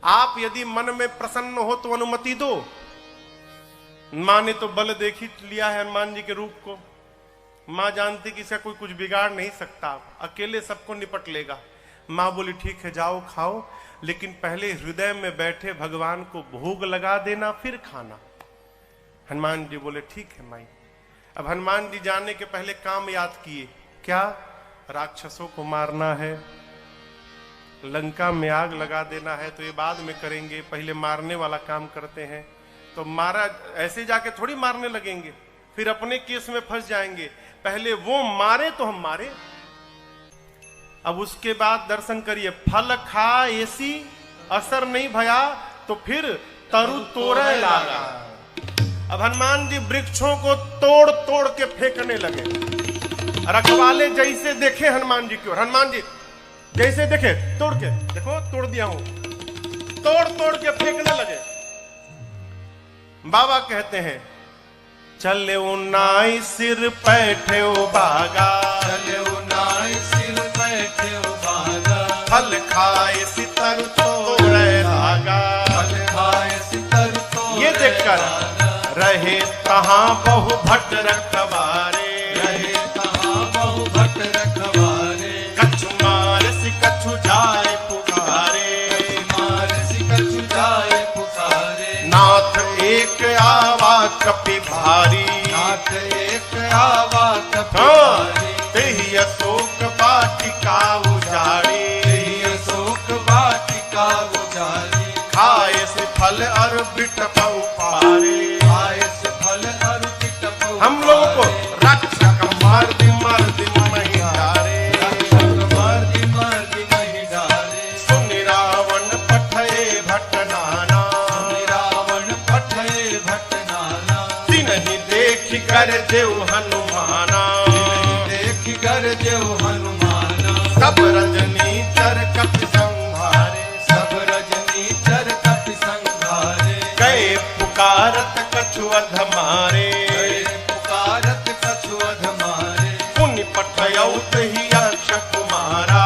आप यदि मन में प्रसन्न हो तो अनुमति दो। मां ने तो बल देख ही लिया है हनुमान जी के रूप को। मां जानती कि इसका कोई कुछ बिगाड़ नहीं सकता, अकेले सबको निपट लेगा। मां बोली ठीक है जाओ खाओ, लेकिन पहले हृदय में बैठे भगवान को भोग लगा देना फिर खाना। हनुमान जी बोले ठीक है माई। अब हनुमान जी जाने के पहले काम याद किए। क्या? राक्षसों को मारना है, लंका में आग लगा देना है, तो ये बाद में करेंगे, पहले मारने वाला काम करते हैं। तो मारा ऐसे जाके थोड़ी मारने लगेंगे, फिर अपने केस में फंस जाएंगे। पहले वो मारे तो हम मारे। अब उसके बाद दर्शन करिए, फल खा ऐसी असर नहीं भया तो फिर तरु तोड़े लागा। अब हनुमान जी वृक्षों को तोड़ तोड़ के फेंकने लगे। रखवाले जैसे देखे हनुमान जी की ओर, हनुमान जी जैसे देखे तोड़ के, देखो तोड़ दिया हूं, तोड़ तोड़ के फेंकने लगे। बाबा कहते हैं चले उनाई सिर पैठे बागा, चले उनाई सिर पैठे बागा, फल खाए सितर तोड़े लागा, फल खाए सितर तोड़े। ये देखकर रहे तहां बहु भट्ट रखवारे, रहे तहां बहु भट्ट रखवारे। कछु मार सि कछु जाए पुकारे, मार सि कछु जाए पुकारे। नाथ एक आवा कपि भारी, नाथ एक आवा कपि भारी। तेहि अशोक वाटिका उजाड़ी, तेहि अशोक वाटिका उजाड़ी। खाए से फल और बिटपौ पारे, खाए से फल और बिटपौ। हम लोगों को रक्षक मार दी नहीं डारे, रक्षक मार दी नहीं डारे। सुनि रावण पठये भट्ट नाना, सुनि रावण पठये भट्ट नाना। तिन्हि देख कर देव हनुमाना, देख कर देव हनुमाना। सब रजनी चर कपि संहारे, सब रजनी चर कपि संहारे। गए पुकारत कछु अधमारे, गए पुकारत कछु अधमारे। पुनि पठयौ तहि यक्ष कुमारा,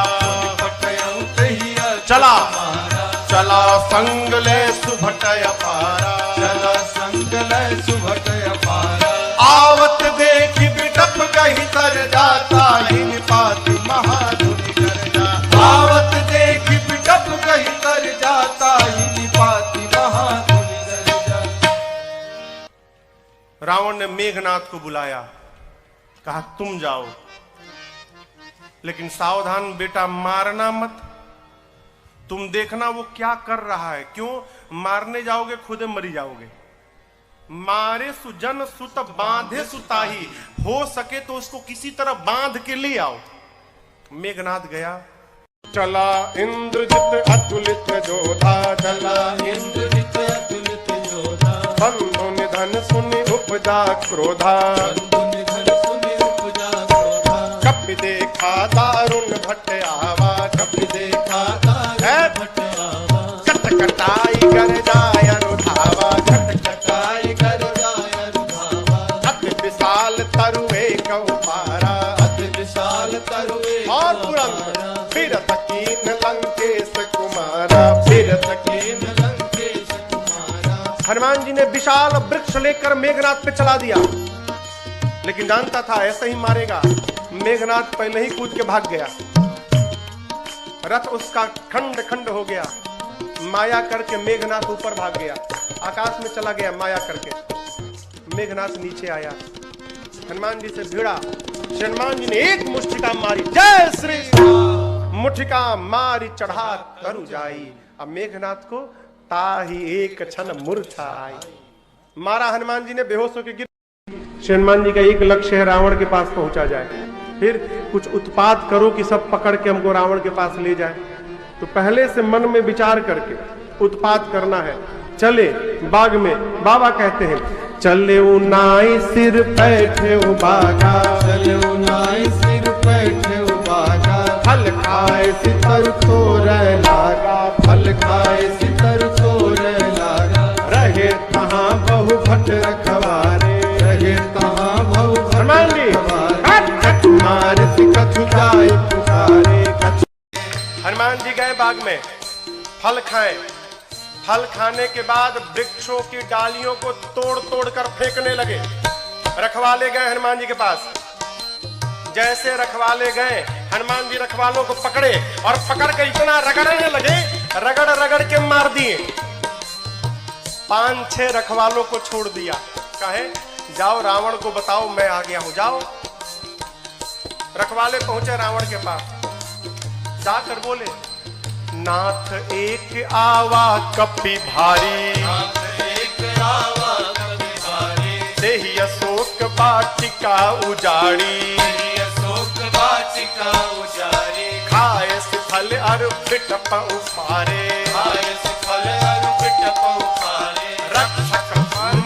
पठयौ तहि यक्ष चला कुमारा। चला संग ले सुभटय पारा, चला संग लय सुभटय पारा। आवत देख बिटप कहीं तर जाता, हिन पाति महाधुनि कर जा। आवत देख बिटप कहीं तर जाता, हिनि पाति महाधुनि कर जा। रावण ने मेघनाथ को बुलाया, कहा तुम जाओ, लेकिन सावधान बेटा मारना मत। तुम देखना वो क्या कर रहा है। क्यों? मारने जाओगे खुद मरी जाओगे। मारे सुजन सुत बांधे सुताही, हो सके तो उसको किसी तरह बांध के ले आओ। मेघनाथ गया, चला इंद्रजित अतुलित जोधा, चला इंद्रजित अतुलित योधा। बंधु निधन सुनि उपजा क्रोधा, बंधु निधन सुनि उपजा क्रोधा। कपि देखा दारुण भट्ट आवा, कपि देखा दारुण भट्ट आवा। कटकटाई कर जाय अनुधावा, कटाई कर जाय अनुधावा। अति विशाल तरुए कौ पारा, अति विशाल तरुए और तुरंत फिरत कीन लंकेश कुमारा, फिरत कीन। लंकेश कुमारा। हनुमान जी ने विशाल वृक्ष लेकर मेघनाथ पे चला दिया। लेकिन जानता था ऐसे ही मारेगा। मेघनाथ पहले ही कूद के भाग गया, रथ उसका खंड खंड हो गया। माया करके मेघनाथ ऊपर भाग गया, आकाश में चला गया माया करके। मेघनाथ नीचे आया, हनुमान जी से भिड़ा। हनुमान जी ने एक मुष्टिका मारी, जय श्री राम। मुठिका मारी चढ़ा तरु जाई। अब मेघनाथ को ताही एक क्षण मूर्छा आई। मारा हनुमान जी ने, बेहोश होकर गिर। हनुमान जी का एक लक्ष्य है, रावण के पास पहुंचा जाए। फिर कुछ उत्पात करो कि सब पकड़ के हमको रावण के पास ले जाए। तो पहले से मन में विचार करके उत्पात करना है। चले बाग में, बाबा कहते हैं चले नाई सिर बैठे बागा, चले नाई सिर बैठे बागा। फल खाए सितर तोरे लागा, फल खाए सितर तोरे लागा। रहे कहाँ बहु भट रखवारे, रहे कहाँ बहु हनुमान जी हनुमान जी गए बाग में, फल खाए। फल खाने के बाद वृक्षों की डालियों को तोड़ तोड़ कर फेंकने लगे। रखवाले गए हनुमान जी के पास। जैसे रखवाले गए, हनुमान जी रखवालों को पकड़े और पकड़ के इतना रगड़ने लगे, रगड़ रगड़ के मार दिए। 5-6 रखवालों को छोड़ दिया, कहे जाओ रावण को बताओ मैं आ गया हूं, जाओ। रखवाले पहुंचे रावण के पास, जाकर बोले नाथ एक आवा कपि भारी, नाथ एक आवा कपि भारी। देहि अशोक वाटिका उजाड़ी, अशोक वाटिका उजाड़ी। खाए से फल अरु बिटप उपारे, खाए से फल अरु बिटप उपारे। रक्षक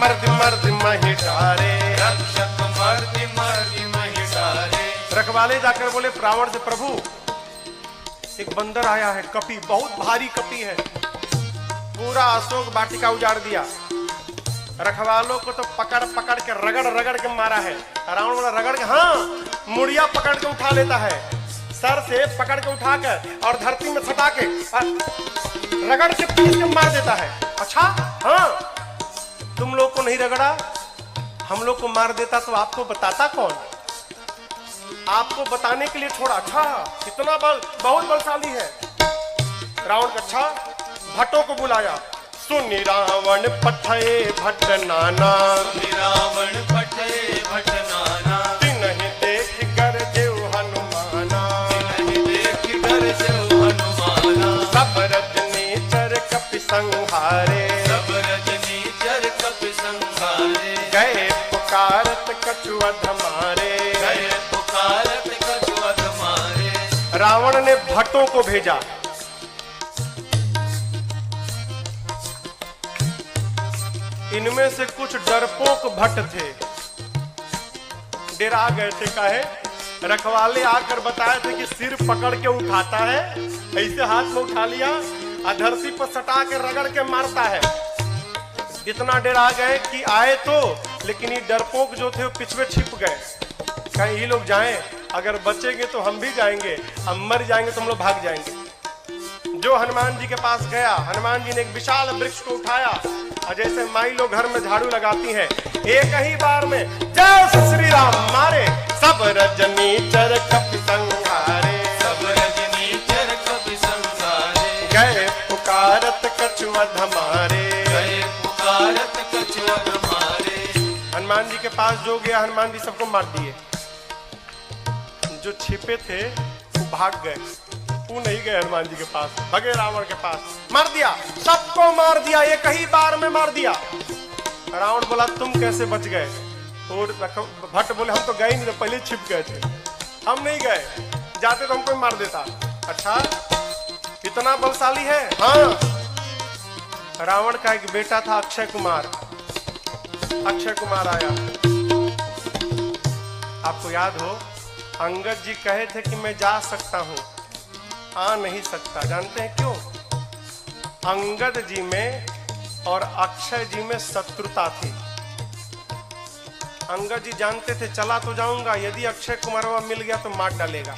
मर्द मर्द महि डारे, रक्षक मर्द मर्द महि डारे। रखवाले जाकर बोले रावण से, प्रभु एक बंदर आया है, कपि, बहुत भारी कपि है, पूरा अशोक वाटिका उजाड़ दिया। रखवालों को तो पकड़ पकड़ के रगड़ रगड़ के मारा है। रावण बोला रगड़ के, हाँ, मुड़िया पकड़ के उठा लेता है, सर से पकड़ के उठाकर और धरती में सटा के रगड़ के पीस के मार देता है। अच्छा, हाँ, तुम लोग को नहीं रगड़ा, हम लोग को मार देता तो आपको बताता कौन? आपको बताने के लिए छोड़ा। अच्छा, इतना बल, बहुत बलशाली है रावण का। अच्छा, भट्टों को बुलाया। सुनि रावण पठे भट्ट नाना, रावण पठे भट्ट नाना। तिन्हि देख कर देव हनुमाना, तिन्हि देख कर देव हनुमाना। सब रजनीचर कपि संहारे, सब रजनीचर कपि संहारे। गए पुकारत कछु अधमारे, गए पुकारत कछु अधमारे। रावण ने भट्टों को भेजा। इनमें से कुछ डरपोक भट्ट थे, डेरा गए थे। काहे? रखवाले आकर बताए थे कि सिर पकड़ के उठाता है, ऐसे हाथ में उठा लिया और धरती पर सटा के रगड़ के मारता है। इतना डरा गए कि आए तो, लेकिन ये डरपोक जो थे वो पिछवे छिप गए। कहीं ये लोग जाएं, अगर बचेंगे तो हम भी जाएंगे, अब मर जाएंगे तो हम लोग भाग जाएंगे। जो हनुमान जी के पास गया, हनुमान जी ने एक विशाल वृक्ष को उठाया और जैसे माई लोग घर में झाड़ू लगाती हैं, एक ही बार में जय श्री राम मारे। सब रजनीचर कपि संहारे, सब रजनीचर कपि संहारे। गए पुकारत कछु अधमारे, गए पुकारत कछु अधमारे। हनुमान जी के पास जो गया, हनुमान जी सबको मार दिए। जो छिपे थे वो भाग गए, वो नहीं गए हनुमान जी के पास, भगे रावण के पास, मार दिया, सबको मार दिया, एक ही बार में मार दिया। रावण बोला तुम कैसे बच गए? और भट्ट बोले हम तो गए नहीं, तो पहले छिप गए थे, हम नहीं गए, जाते तो हमको मार देता। अच्छा, इतना बलशाली है? हाँ। रावण का एक बेटा था अक्षय कुमार। अक्षय कुमार आया, आपको याद हो, अंगद जी कहे थे कि मैं जा सकता हूं, आ नहीं सकता। जानते हैं क्यों? अंगद जी में और अक्षय जी में शत्रुता थी। अंगद जी जानते थे चला तो जाऊंगा, यदि अक्षय कुमार मिल गया तो मार डालेगा,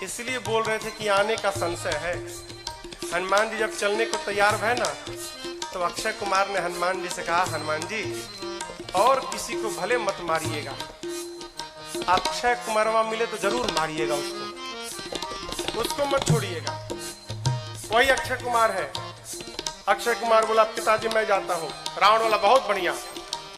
इसलिए बोल रहे थे कि आने का संशय है। हनुमान जी जब चलने को तैयार भय ना, तो अक्षय कुमार ने हनुमान जी से कहा, हनुमान जी और किसी को भले मत मारिएगा, अक्षय कुमारवा मिले तो जरूर मारिएगा उसको मत छोड़िएगा। वही अक्षय कुमार है। अक्षय कुमार बोला पिताजी मैं जाता हूँ। रावण बोला बहुत बढ़िया।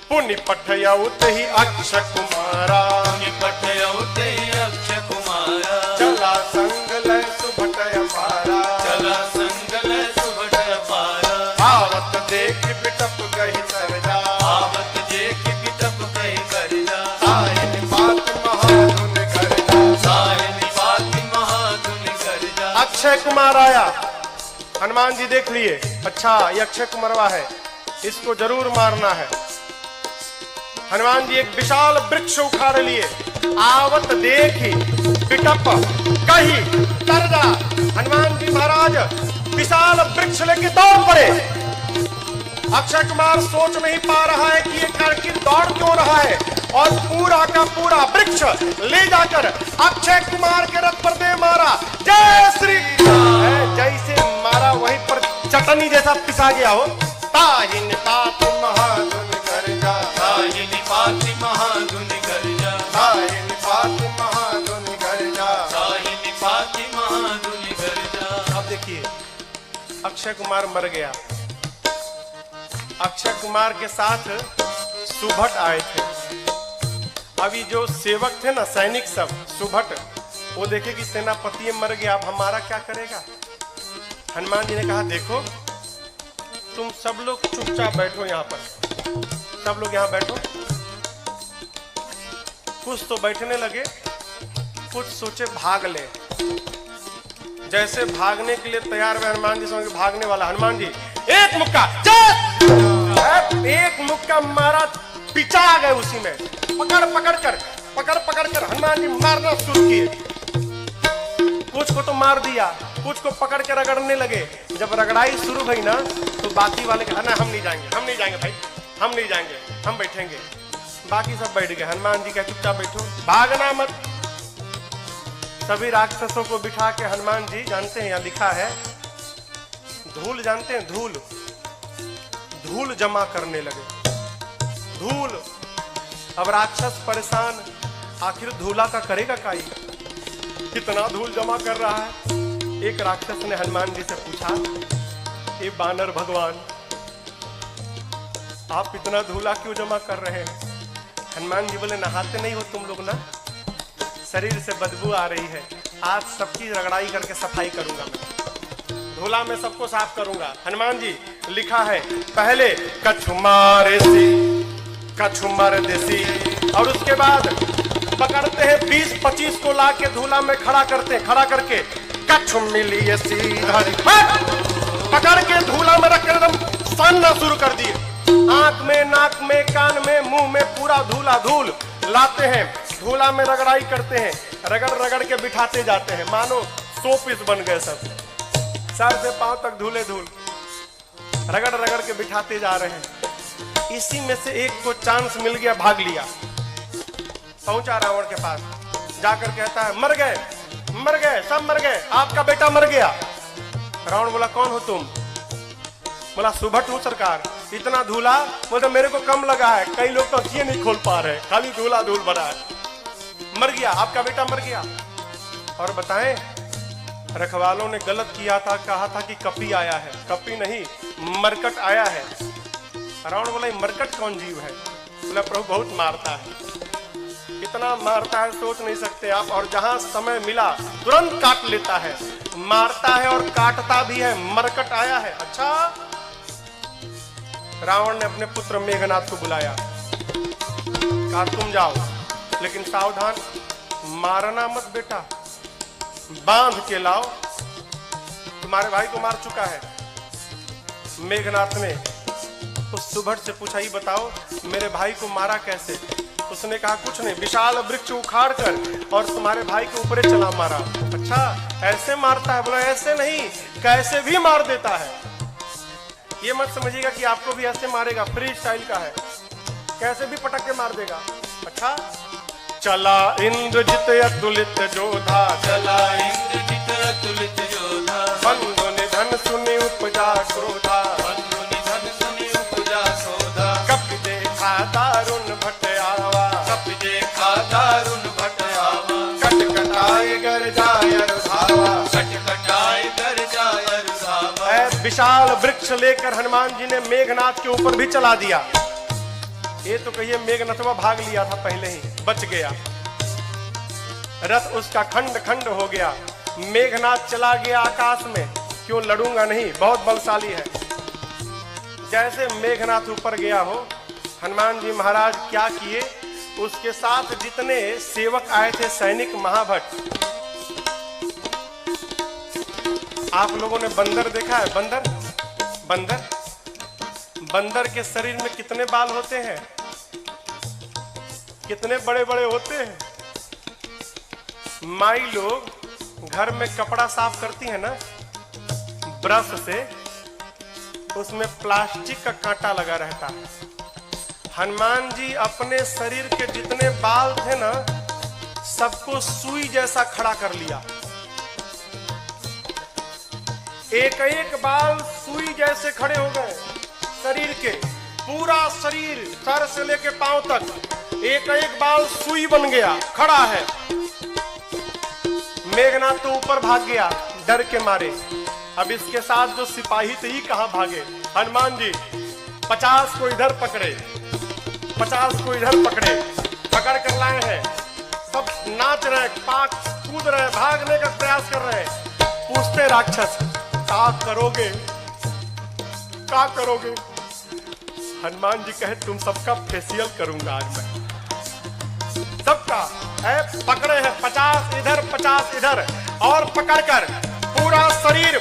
पुण्य पठयाउत ही अक्षय कुमारा, पुण्य पठयाउत ही अक्षय कुमारा, चला संग लय सुभट अपारा, चला संग लय सुभट अपारा, आवत देख बिटप गही सरजा, आवत देख बिटप गही सरजा, साहिन बात महाधुन करजा, साहिन बात महाधुन करजा। अक्षय कुमार आया। हनुमान जी देख लिए, अच्छा ये अक्षय कुमारवा है, इसको जरूर मारना है। हनुमान जी एक विशाल वृक्ष उखाड़ लिए। आवत देखी बिटप कही तरजा। हनुमान जी महाराज विशाल वृक्ष लेके दौड़ पड़े। अक्षय कुमार सोच नहीं पा रहा है कि ये करके दौड़ क्यों रहा है, और पूरा का पूरा वृक्ष ले जाकर अक्षय कुमार के रथ पर दे मारा। जय श्री कृष्ण। जैसे मारा वहीं पर चटनी जैसा पिसा गया हो। ताहिन तात महाधुन करजा, ताहिन पाति महाधुन करजा, ताहिन तात महाधुन करजा, ताहिन पाति महाधुन करजा। अब देखिए अक्षय कुमार मर गया। अक्षय कुमार के साथ सुभट आए थे। अभी जो सेवक थे ना, सैनिक सब, सुभट, वो देखे कि सेनापति मर गया, अब हमारा क्या करेगा। हनुमान जी ने कहा देखो तुम सब लोग चुपचाप बैठो यहाँ पर, सब लोग यहाँ बैठो। कुछ तो बैठने लगे, कुछ सोचे भाग ले। जैसे भागने के लिए तैयार हुए हनुमान जी, समझ भागने वाला हनुमान जी एक मुक्का, एक मुक्का मारा, पिचा गए उसी में। पकड़ कर हनुमान जी मारना शुरू किए। कुछ को तो मार दिया, कुछ को पकड़ के रगड़ने लगे। जब रगड़ाई शुरू हुई ना, तो बाकी वाले कहा ना हम नहीं जाएंगे भाई, हम नहीं जाएंगे, हम बैठेंगे। बाकी सब बैठ गए। हनुमान जी कहा चुपचाप बैठो, भागना मत। सभी राक्षसों को बिठा के हनुमान जी, जानते हैं यहाँ लिखा है धूल, जानते हैं धूल, धूल जमा करने लगे। धूल। अब राक्षस परेशान, आखिर धूला का करेगा काई, कितना धूल जमा कर रहा है। एक राक्षस ने हनुमान जी से पूछा, ए बानर भगवान, आप इतना धूला क्यों जमा कर रहे हैं। हनुमान जी बोले नहाते नहीं हो तुम लोग ना, शरीर से बदबू आ रही है, आज सबकी रगड़ाई करके सफाई करूंगा मैं, धूला में सबको साफ करूंगा। हनुमान जी लिखा है पहले कछु मारे सी, कछु मर देसी, और उसके बाद पकड़ते हैं 20-25 को लाके धूला में खड़ा करते हैं, खड़ा करके कछु मिली सीधा पकड़ के धूला में रख एकदम सानना शुरू कर दिए। आंख में, नाक में, कान में, मुंह में पूरा धूला धूल लाते हैं, धूला में रगड़ाई करते हैं, रगड़ रगड़ के बिठाते जाते हैं, मानो 100 पीस बन गए सब, सर से पांव तक धूले धूल, रगड़ रगड़ के बिठाते जा रहे हैं। इसी में से एक को चांस मिल गया, भाग लिया, पहुंचा रावण के पास, जाकर कहता है मर गए, सब मर गए, आपका बेटा मर गया। रावण बोला कौन हो तुम। बोला सुभट हूं सरकार। इतना धूला, बोले मेरे को कम लगा है, कई लोग तो अखियां नहीं खोल पा रहे, खाली धूला धूल भरा है। मर गया, आपका बेटा मर गया। और बताएं, रखवालों ने गलत किया था, कहा था कि कपी आया है, कपी नहीं मरकट आया है। रावण बोला मरकट कौन जीव है। बोला प्रभु बहुत मारता है, इतना मारता है सोच नहीं सकते आप, और जहां समय मिला तुरंत काट लेता है, मारता है और काटता भी है, मरकट आया है। अच्छा, रावण ने अपने पुत्र मेघनाथ को बुलाया, कहा तुम जाओ, लेकिन सावधान, मारना मत बेटा, बांध के लाओ, तुम्हारे भाई को मार चुका है। मेघनाथ ने उस सुभट से पूछा, ही बताओ मेरे भाई को मारा कैसे। उसने कहा कुछ नहीं, विशाल वृक्ष उखाड़ कर और तुम्हारे भाई के ऊपर चला मारा। अच्छा, ऐसे मारता है। बोला ऐसे नहीं, कैसे भी मार देता है। ये मत समझिएगा कि आपको भी ऐसे मारेगा, फ्री स्टाइल का है, कैसे भी पटक के मार देगा। अच्छा, चला इंद्रजित अतुलित जोधा, चला इंद्रजित अतुलित जोधा, बंधु निधन सुनि उपजा क्रोधा, बंधु निधन सुनि उपजा क्रोधा, कपि देखा दारुण भट आवा, कपि देखा दारुण विशाल वृक्ष लेकर हनुमान जी ने मेघनाथ के ऊपर भी चला दिया। ये तो कहिए मेघनाथवा भाग लिया था पहले ही, बच गया। रथ उसका खंड खंड हो गया। मेघनाथ चला गया आकाश में। क्यों लड़ूंगा नहीं, बहुत बलशाली है। जैसे मेघनाथ ऊपर गया हो, हनुमान जी महाराज क्या किए, उसके साथ जितने सेवक आए थे सैनिक महाभट। आप लोगों ने बंदर देखा है? बंदर बंदर बंदर के शरीर में कितने बाल होते हैं, कितने बड़े बड़े होते हैं। माई लोग घर में कपड़ा साफ करती है ना ब्रश से, उसमें प्लास्टिक का कांटा लगा रहता है। हनुमान जी अपने शरीर के जितने बाल थे ना, सबको सुई जैसा खड़ा कर लिया। एक एक बाल सुई जैसे खड़े हो गए शरीर के। पूरा शरीर सर से लेके पांव तक एक एक बाल सुई बन गया, खड़ा है। मेघनाथ तो ऊपर भाग गया डर के मारे। अब इसके साथ जो सिपाही थे ही कहां भागे। हनुमान जी 50 को इधर पकड़े, 50 को इधर पकड़े, पकड़ कर लाए हैं। सब नाच रहे, पाक कूद रहे, भागने का प्रयास कर रहे हैं। पूछते राक्षस, क्या करोगे, क्या करोगे? हनुमान जी कहे, तुम सबका फेशियल करूंगा आज मैं, सबका। पकड़े हैं 50 इधर 50 इधर, और पकड़कर पूरा शरीर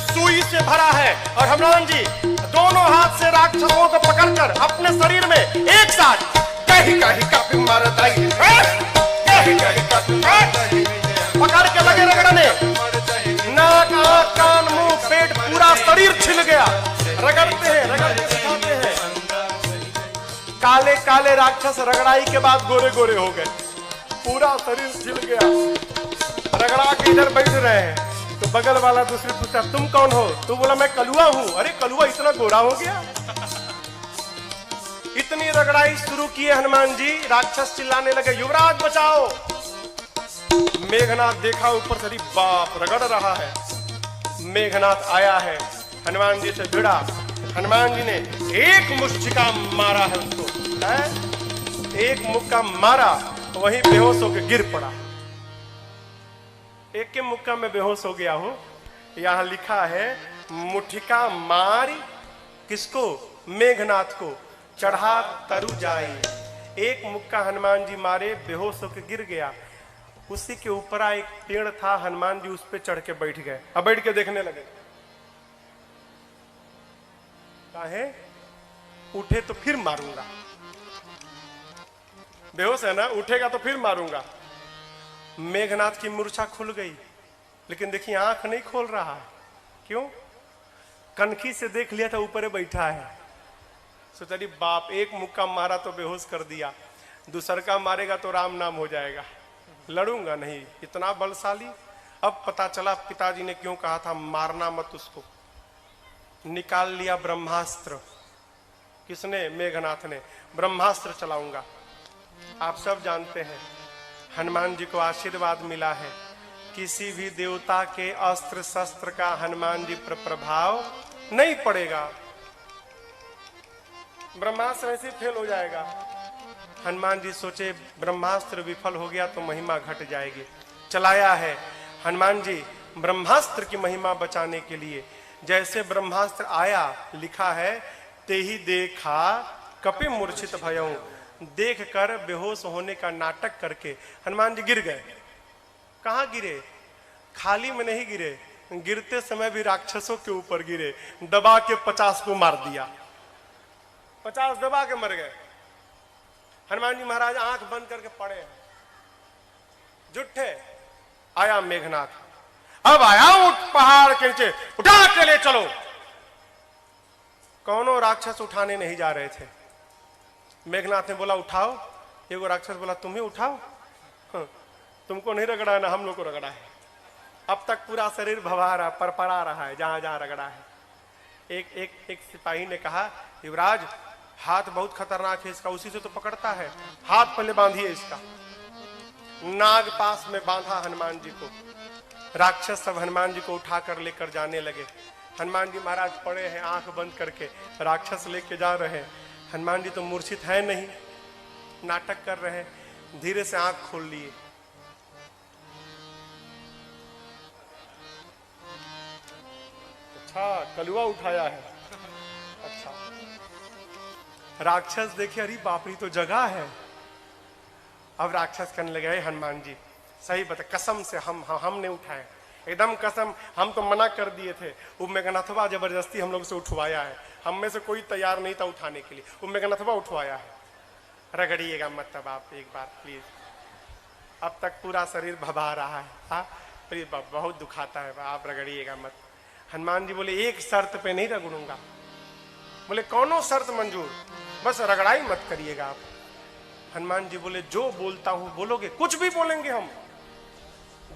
सुई से भरा है। और हनुमान जी दोनों हाथ से राक्षसों को पकड़कर अपने शरीर में एक साथ कहीं कहीं काफी मार दाई, पकड़ के लगे रगड़ने। नाक आंख कान मुंह पेट पूरा शरीर छिल गया। रगड़ते हैं, रगड़ते दिखाते हैं। काले काले राक्षस रगड़ाई के बाद गोरे गोरे हो गए, पूरा शरीर छिल गया। रगड़ा के इधर बैठ रहे हैं तो बगल वाला दूसरे पूछा, तुम कौन हो? तो बोला, मैं कलुआ हूं। अरे कलुआ इतना गोरा हो गया? इतनी रगड़ाई शुरू किए हनुमान जी। राक्षस चिल्लाने लगे, युवराज बचाओ। मेघनाथ देखा ऊपर से, बाप रगड़ रहा है। मेघनाथ आया है, हनुमान जी से भिड़ा। हनुमान जी ने एक मुष्टिका मारा है उसको, एक मुक्का मारा, वहीं बेहोश होकर गिर पड़ा। एक के मुक्का में बेहोश हो गया हो। यहां लिखा है, मुठिका मारी किसको? मेघनाथ को, चढ़ा तरु जाई। एक मुक्का हनुमान जी मारे, बेहोश होकर गिर गया। उसी के ऊपर एक पेड़ था, हनुमान जी उस पे चढ़ के बैठ गए। अब बैठ के देखने लगे। काहे? उठे तो फिर मारूंगा। बेहोश है ना, उठेगा तो फिर मारूंगा। मेघनाथ की मूर्छा खुल गई, लेकिन देखिए आंख नहीं खोल रहा। क्यों? कनखी से देख लिया था ऊपर बैठा है। सोचा, बाप एक मुक्का मारा तो बेहोश कर दिया, दूसर का मारेगा तो राम नाम हो जाएगा, लड़ूंगा नहीं। इतना बलशाली। अब पता चला पिताजी ने क्यों कहा था मारना मत उसको। निकाल लिया ब्रह्मास्त्र। किसने? मेघनाथ ने। ब्रह्मास्त्र चलाऊंगा। आप सब जानते हैं हनुमान जी को आशीर्वाद मिला है, किसी भी देवता के अस्त्र शस्त्र का हनुमान जी पर प्रभाव नहीं पड़ेगा। ब्रह्मास्त्र ऐसे फेल हो जाएगा। हनुमान जी सोचे ब्रह्मास्त्र विफल हो गया तो महिमा घट जाएगी। चलाया है हनुमान जी ब्रह्मास्त्र की महिमा बचाने के लिए। जैसे ब्रह्मास्त्र आया, लिखा है, ते ही देखा कपि मूर्छित भयऊ। देख कर बेहोश होने का नाटक करके हनुमान जी गिर गए। कहां गिरे? खाली में नहीं गिरे, गिरते समय भी राक्षसों के ऊपर गिरे। दबा के 50 को मार दिया, 50 दबा के मर गए। हनुमान जी महाराज आंख बंद करके पड़े हैं, जुट्ठे। आया मेघनाथ, अब आया उठ पहाड़ के नीचे, उठा के ले चलो। कौनों राक्षस उठाने नहीं जा रहे थे। मेघनाथ ने बोला उठाओ। एगो राक्षस बोला तुम ही उठाओ, तुमको नहीं रगड़ा है ना, हम लोग को रगड़ा है। अब तक पूरा शरीर भवा रहा, परपरा रहा है जहां जहां रगड़ा है। एक सिपाही ने कहा, युवराज हाथ बहुत खतरनाक है इसका, उसी से तो पकड़ता है, हाथ पहले बांधिए इसका। नाग पास में बांधा हनुमान जी को। राक्षस सब हनुमान जी को उठाकर लेकर जाने लगे। हनुमान जी महाराज पड़े हैं आंख बंद करके, राक्षस लेके जा रहे हैं। हनुमान जी तो मूर्छित है नहीं, नाटक कर रहे हैं। धीरे से आंख खोल लिए, अच्छा कलुआ उठाया है। अच्छा राक्षस देखे, अरे बाप रे तो जगह है। अब राक्षस कहने लगे, हे हनुमान जी सही बता, कसम से हमने उठाए, एकदम कसम, हम तो मना कर दिए थे। वो मेघनाथवा जबरदस्ती हम लोग से उठवाया है, हम में से कोई तैयार नहीं था उठाने के लिए, वो मेघनाथवा उठवाया है। रगड़िएगा मत तब आप एक बार प्लीज, अब तक पूरा शरीर भभा रहा है, हाँ प्लीज बहुत दुखाता है, आप रगड़िएगा मत। हनुमान जी बोले, एक शर्त पे नहीं रगड़ूंगा। बोले कौनो शर्त मंजूर, बस रगड़ाई मत करिएगा आप। हनुमान जी बोले, जो बोलता हूं बोलोगे? कुछ भी बोलेंगे हम,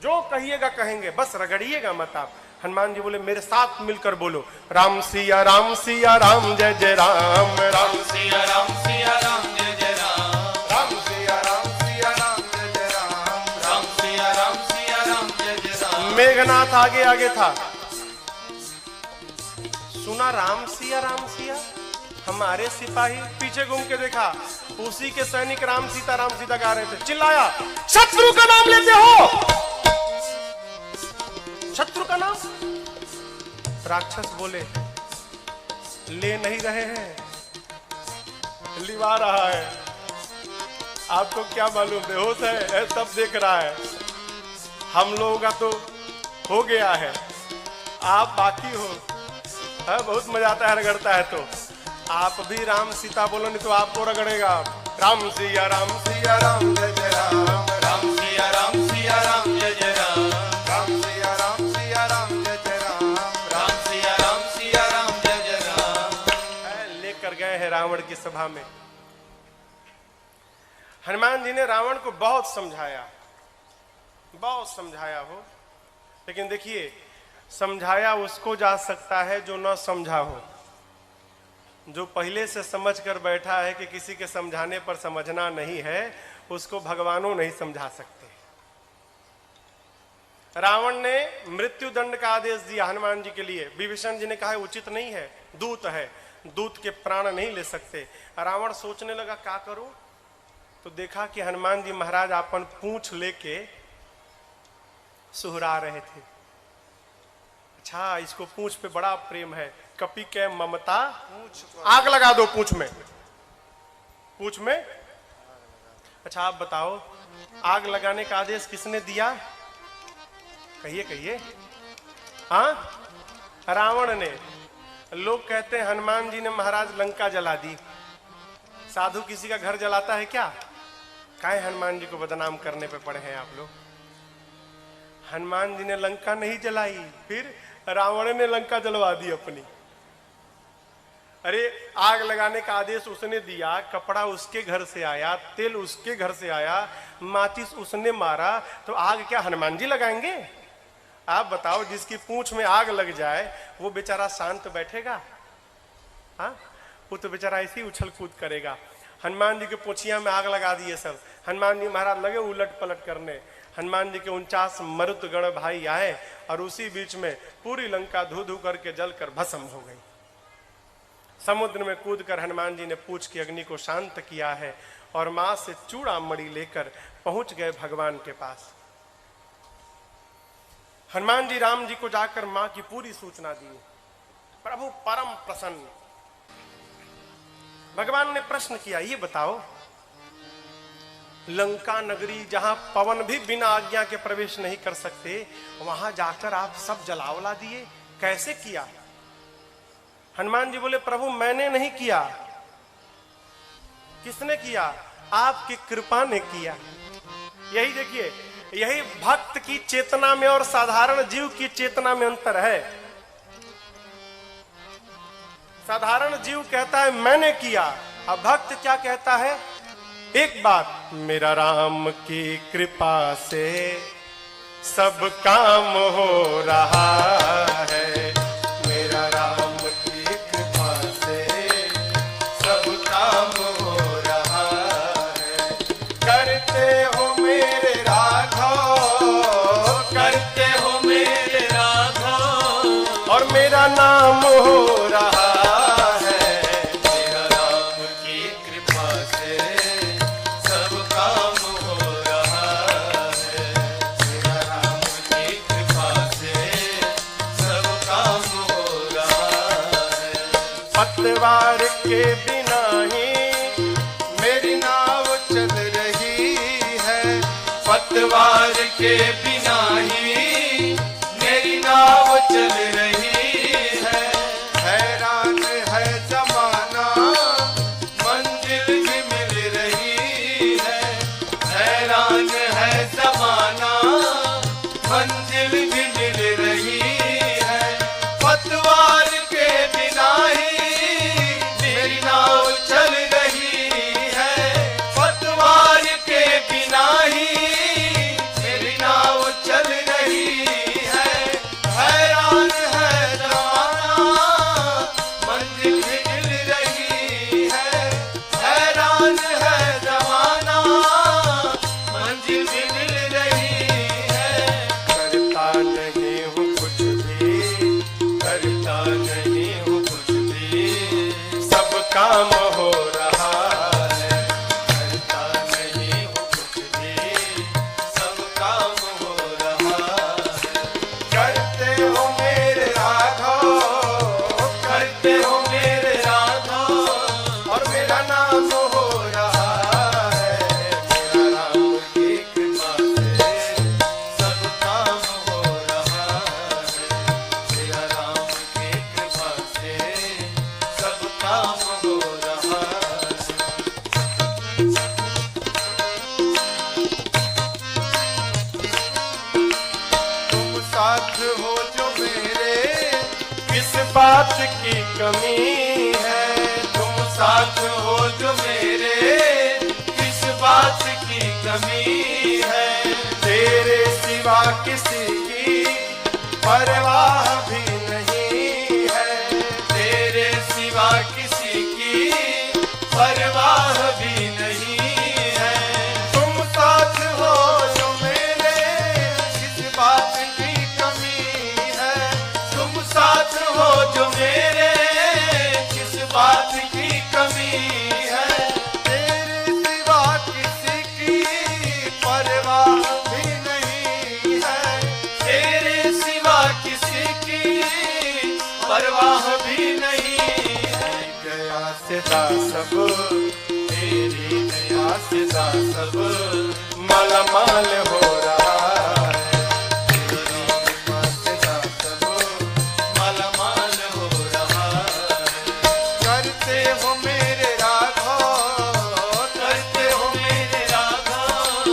जो कहिएगा कहेंगे, बस रगड़िएगा मत आप। हनुमान जी बोले, मेरे साथ मिलकर बोलो, राम सिया राम जय जय राम, राम सिया राम जय जय राम, राम सिया राम जय जय राम, राम सिया राम जय जय राम। मेघनाथ आगे आगे था, सुना राम सिया हमारे सिपाही, पीछे घूम के देखा, उसी के सैनिक राम सीता गा रहे थे। चिल्लाया, शत्रु का नाम लेते हो? शत्रु का नाम? राक्षस बोले, ले नहीं रहे हैं, लिवा रहा है। आपको क्या मालूम, बेहोश है, सब देख रहा है। हम लोगों का तो हो गया है, आप बाकी हो। बहुत मजा आता है रगड़ता है तो। आप भी राम सीता बोलो, नहीं तो आपको रगड़ेगा। राम सिया राम जय जय राम, राम सिया राम जय जय राम, राम सिया राम जय जय राम, राम सिया राम जय जय राम। लेकर गए हैं रावण की सभा में। हनुमान जी ने रावण को बहुत समझाया हो, लेकिन देखिए समझाया उसको जा सकता है जो न समझा हो। जो पहले से समझ कर बैठा है कि किसी के समझाने पर समझना नहीं है, उसको भगवानों नहीं समझा सकते। रावण ने मृत्यु दंड का आदेश दिया हनुमान जी के लिए। विभीषण जी ने कहा उचित नहीं है, दूत है, दूत के प्राण नहीं ले सकते। रावण सोचने लगा क्या करूं, तो देखा कि हनुमान जी महाराज अपन पूंछ लेके सुहरा रहे थे। अच्छा, इसको पूंछ पे बड़ा प्रेम है, कपि के ममता, आग लगा दो पूंछ में। अच्छा आप बताओ, आग लगाने का आदेश किसने दिया? कहिए। हाँ, रावण ने। लोग कहते हैं हनुमान जी ने महाराज लंका जला दी। साधु किसी का घर जलाता है क्या? काहे हनुमान जी को बदनाम करने पे पड़े हैं आप लोग? हनुमान जी ने लंका नहीं जलाई, फिर रावण ने लंका जलवा दी अपनी। अरे आग लगाने का आदेश उसने दिया, कपड़ा उसके घर से आया, तेल उसके घर से आया, माचिस उसने मारा, तो आग क्या हनुमान जी लगाएंगे? आप बताओ, जिसकी पूंछ में आग लग जाए वो बेचारा शांत बैठेगा? हाँ, वो तो बेचारा ऐसे ही उछल कूद करेगा। हनुमान जी के पोछिया में आग लगा दिए सब। हनुमान जी महाराज लगे उलट पलट करने। हनुमान जी के 49 मरुतगण भाई आए और उसी बीच में पूरी लंका धू धू करके जलकर भस्म हो गई। समुद्र में कूदकर हनुमान जी ने पूछ की अग्नि को शांत किया है और मां से चूड़ा मणि लेकर पहुंच गए भगवान के पास। हनुमान जी राम जी को जाकर मां की पूरी सूचना दी। प्रभु परम प्रसन्न। भगवान ने प्रश्न किया, ये बताओ, लंका नगरी जहां पवन भी बिना आज्ञा के प्रवेश नहीं कर सकते, वहां जाकर आप सब जलावला दिए, कैसे किया? हनुमान जी बोले, प्रभु मैंने नहीं किया। किसने किया? आपकी कृपा ने किया। यही देखिए, यही भक्त की चेतना में और साधारण जीव की चेतना में अंतर है। साधारण जीव कहता है मैंने किया, अब भक्त क्या कहता है? एक बात, मेरा राम की कृपा से सब काम हो रहा है, मेरा राम की कृपा से सब काम हो रहा है। करते हो मेरे राघव, करते हो मेरे राघव, और मेरा नाम पतवार के बिना ही मेरी नाव चल रही है, पतवार के बिना ही मेरी नाव चल रही है। हैरान है जमाना मंजिल भी मिल रही है, हैरान है जमाना मंजिल भी मिल रही है। पतवार के बिना ही मेरी नाव चल रही है, पतवार के बिना ही मेरी नाव चल रही है। हैरान है जमाना मंजिल भी मिल रही है, हैरान है जमाना मंजिल भी मिल रही है। करता नहीं हूँ कुछ भी, करता नहीं हूँ कुछ भी, सब काम हो रहा है। करता नहीं हूँ कुछ भी, सब काम हो रहा है। करते हो मेरे राघव, करते हो मेरे राघव और मेरा नाम हो रहा है। मेरा राम की कृपा से सब काम हो रहा है। तेरा राम की कृपा से सब काम हो रहा है। तुम साथ हो जो मेरे, किस बात की कमी है। तुम साथ हो जो मेरे, किस बात की कमी है। तेरे सिवा किसी की परवाह भी नहीं है। तेरे सिवा किसी की परवाह भी नहीं है। तुम साथ हो जो मेरे किस बात की कमी है। तुम साथ हो जो मेरे, किस बात की कमी है। तेरे सिवा किसी की परवाह भी नहीं है। तेरे सिवा किसी की परवाह भी नहीं है। गया सिदा सब, तेरी दया से सब मालामाल हो रहा है। तेरी कृपा से सब मालामाल हो रहा है। करते हो मेरे राघव, करते हो मेरे राघव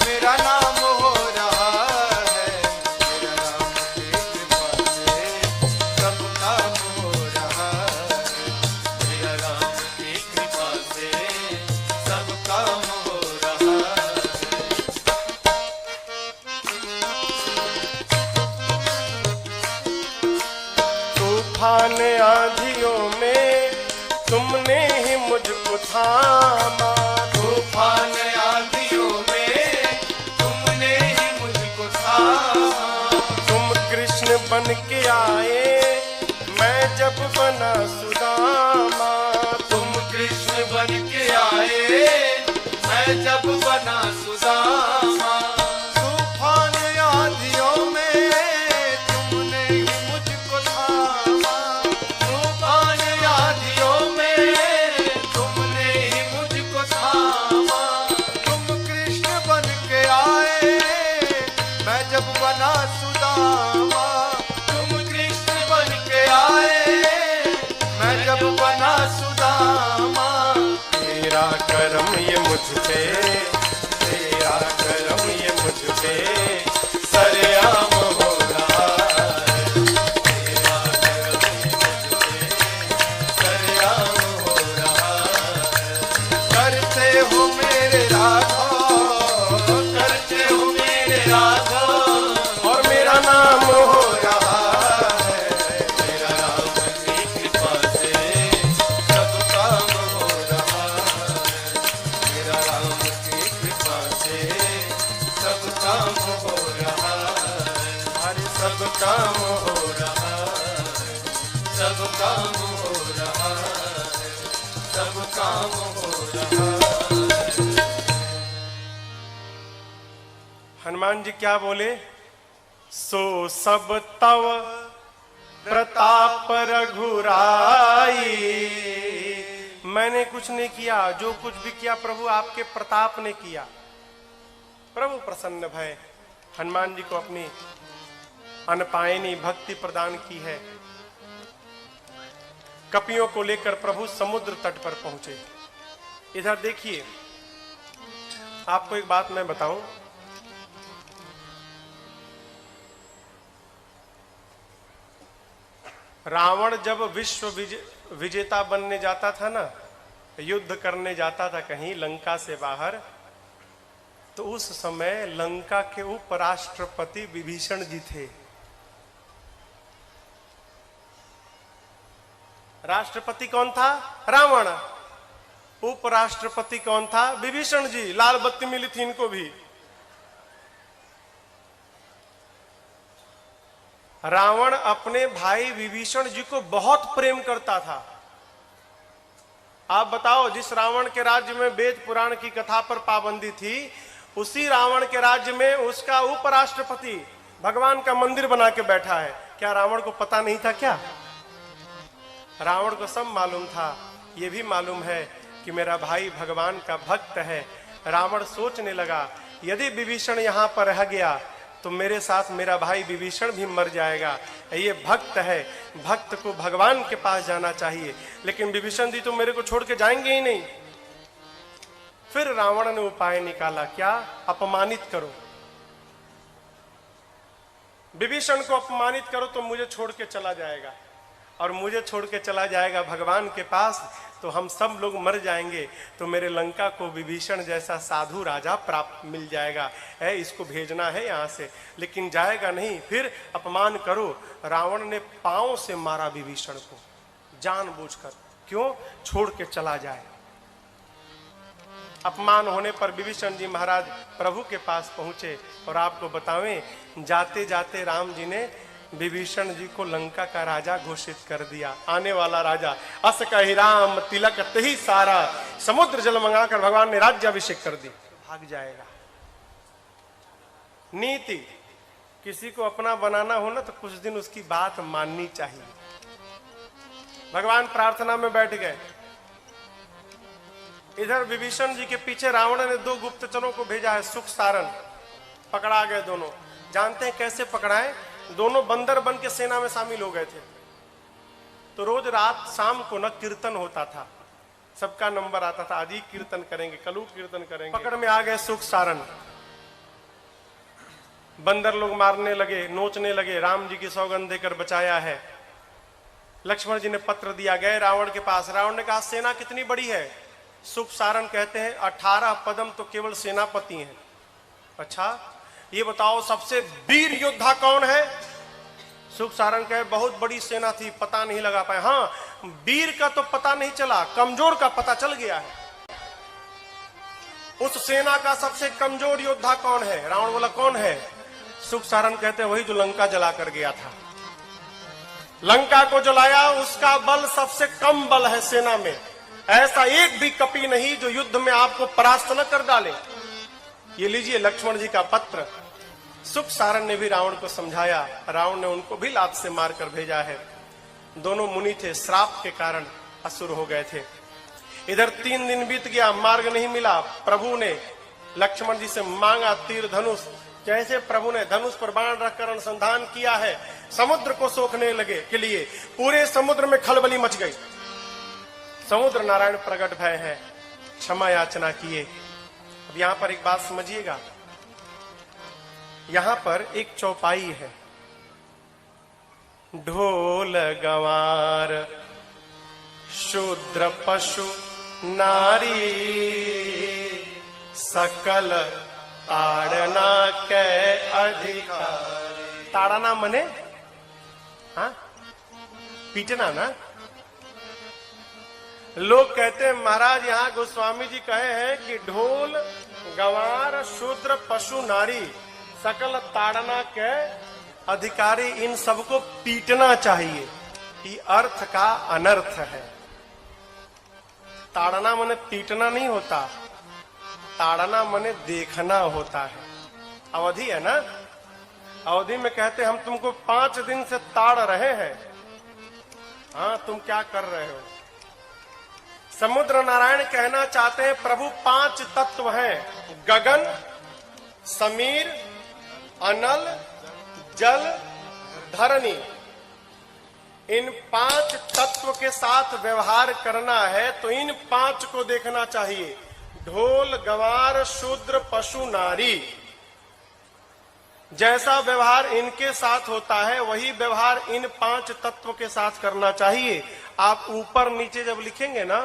मेरा नाम हो रहा है। मेरा राम की कृपा से सब काम हो रहा है। मेरा राम की कृपा से सब काम हो रहा है। तूफान आंधियों में तुमने ही मुझको थामा। तूफान आंधियों में तुमने ही मुझको थामा। तुम कृष्ण बन के आए, मैं जब बना सुदामा। तुम कृष्ण बन के आए, मैं जब बना सुदामा। तूफान आंधियों में तुमने ही मुझको थामा। तूफान आंधियों में तुमने ही मुझको थामा। तुम कृष्ण बन के आए, मैं जब बना सुदामा। तुम कृष्ण बन के आए, मैं जब बना सुदामा। तेरा करम ये मुझ पे, तेरा करम ये मुझ पे सरेआम हो रहा है। तेरा करम ये मुझ पे सरेआम हो रहा है। करते हो मेरे राघव, करते हो मेरे राघव और मेरा नाम हो रहा है। मेरा राम की कृपा से सब काम हो रहा है। मेरा राम की कृपा से सब काम हो रहा है। हमारे सब काम हो रहा है, सब काम हो रहा है, सब काम हो रहा है। हनुमान जी क्या बोले? सो सब तव प्रताप रघुराई। मैंने कुछ नहीं किया, जो कुछ भी किया प्रभु आपके प्रताप ने किया। प्रभु प्रसन्न भय हनुमान जी को अपनी अनपायनी भक्ति प्रदान की है। कपियों को लेकर प्रभु समुद्र तट पर पहुंचे। इधर देखिए, आपको एक बात मैं बताऊं, रावण जब विश्व विजेता बनने जाता था ना, युद्ध करने जाता था कहीं लंका से बाहर, तो उस समय लंका के उपराष्ट्रपति विभीषण जी थे। राष्ट्रपति कौन था? रावण। उपराष्ट्रपति कौन था? विभीषण जी। लाल बत्ती मिली थी इनको भी। रावण अपने भाई विभीषण जी को बहुत प्रेम करता था। आप बताओ, जिस रावण के राज्य में वेद पुराण की कथा पर पाबंदी थी, उसी रावण के राज्य में उसका उपराष्ट्रपति भगवान का मंदिर बना के बैठा है। क्या रावण को पता नहीं था क्या? रावण को सब मालूम था। यह भी मालूम है कि मेरा भाई भगवान का भक्त है। रावण सोचने लगा, यदि विभीषण यहां पर रह गया तो मेरे साथ मेरा भाई विभीषण भी मर जाएगा। ये भक्त है, भक्त को भगवान के पास जाना चाहिए, लेकिन विभीषण जी तो मेरे को छोड़ के जाएंगे ही नहीं। फिर रावण ने उपाय निकाला, क्या? अपमानित करो, विभीषण को अपमानित करो तो मुझे छोड़ के चला जाएगा, और मुझे छोड़ के चला जाएगा भगवान के पास तो हम सब लोग मर जाएंगे, तो मेरे लंका को विभीषण जैसा साधु राजा प्राप्त मिल जाएगा। है, इसको भेजना है यहां से, लेकिन जाएगा नहीं। फिर अपमान करो। रावण ने पांव से मारा विभीषण को जानबूझकर। क्यों? छोड़ के चला जाए। अपमान होने पर विभीषण जी महाराज प्रभु के पास पहुंचे, और आपको बतावें, जाते जाते राम जी ने विभीषण जी को लंका का राजा घोषित कर दिया। आने वाला राजा। अस कहि राम तिलक तही सारा, समुद्र जल मंगाकर भगवान ने राज्याभिषेक कर दी। भाग जाएगा। नीति, किसी को अपना बनाना हो ना तो कुछ दिन उसकी बात माननी चाहिए। भगवान प्रार्थना में बैठ गए। इधर विभीषण जी के पीछे रावण ने 2 गुप्तचरों को भेजा है, सुख सारण। पकड़ा गए दोनों। जानते हैं कैसे पकड़ाए? दोनों बंदर बन के सेना में शामिल हो गए थे। तो रोज रात शाम को न कीर्तन होता था, सबका नंबर आता था, आज ही कीर्तन करेंगे, कल कीर्तन करेंगे। पकड़ में आ गए सुख सारण। बंदर लोग मारने लगे, नोचने लगे। राम जी की सौगंध देकर बचाया है। लक्ष्मण जी ने पत्र दिया, गए रावण के पास। रावण ने कहा, सेना कितनी बड़ी है? सुख सारण कहते हैं 18 पदम तो केवल सेनापति हैं। अच्छा, ये बताओ सबसे वीर योद्धा कौन है? सुख सारण कहे, बहुत बड़ी सेना थी, पता नहीं लगा पाए। हाँ, वीर का तो पता नहीं चला, कमजोर का पता चल गया है। उस सेना का सबसे कमजोर योद्धा कौन है? रावण बोला, कौन है? सुख सारण कहते हैं, वही जो लंका जला कर गया था। लंका को जलाया, उसका बल सबसे कम बल है सेना में। ऐसा एक भी कपी नहीं जो युद्ध में आपको परास्त न कर डाले। ये लीजिए लक्ष्मण जी का पत्र। सुख सारण ने भी रावण को समझाया। रावण ने उनको भी लात से मारकर भेजा है। दोनों मुनि थे, श्राप के कारण असुर हो गए थे। इधर 3 दिन बीत गया, मार्ग नहीं मिला। प्रभु ने लक्ष्मण जी से मांगा तीर धनुष। जैसे प्रभु ने धनुष पर बाण रखकर अनुसंधान किया है, समुद्र को सोखने लगे के लिए पूरे समुद्र में खलबली मच गई। समुद्र नारायण प्रकट भय है, क्षमा याचना किए। अब यहां पर एक बात समझिएगा, यहां पर एक चौपाई है। ढोल गंवार शूद्र पशु नारी, सकल ताड़ना के अधिकारी। ताड़ना मने हाँ पीटना ना। लोग कहते हैं महाराज यहाँ गोस्वामी जी कहे हैं कि ढोल गंवार शूद्र पशु नारी सकल ताड़ना के अधिकारी, इन सबको पीटना चाहिए। ये अर्थ का अनर्थ है। ताड़ना मने पीटना नहीं होता, ताड़ना मने देखना होता है। अवधि है ना, अवधि में कहते हम तुमको 5 दिन से ताड़ रहे हैं, हाँ, तुम क्या कर रहे हो? समुद्र नारायण कहना चाहते हैं प्रभु 5 तत्व हैं, गगन, समीर, अनल, जल, धरणी। इन 5 तत्व के साथ व्यवहार करना है तो इन 5 को देखना चाहिए। ढोल, गंवार, शूद्र, पशु, नारी। जैसा व्यवहार इनके साथ होता है वही व्यवहार इन 5 तत्व के साथ करना चाहिए। आप ऊपर नीचे जब लिखेंगे ना,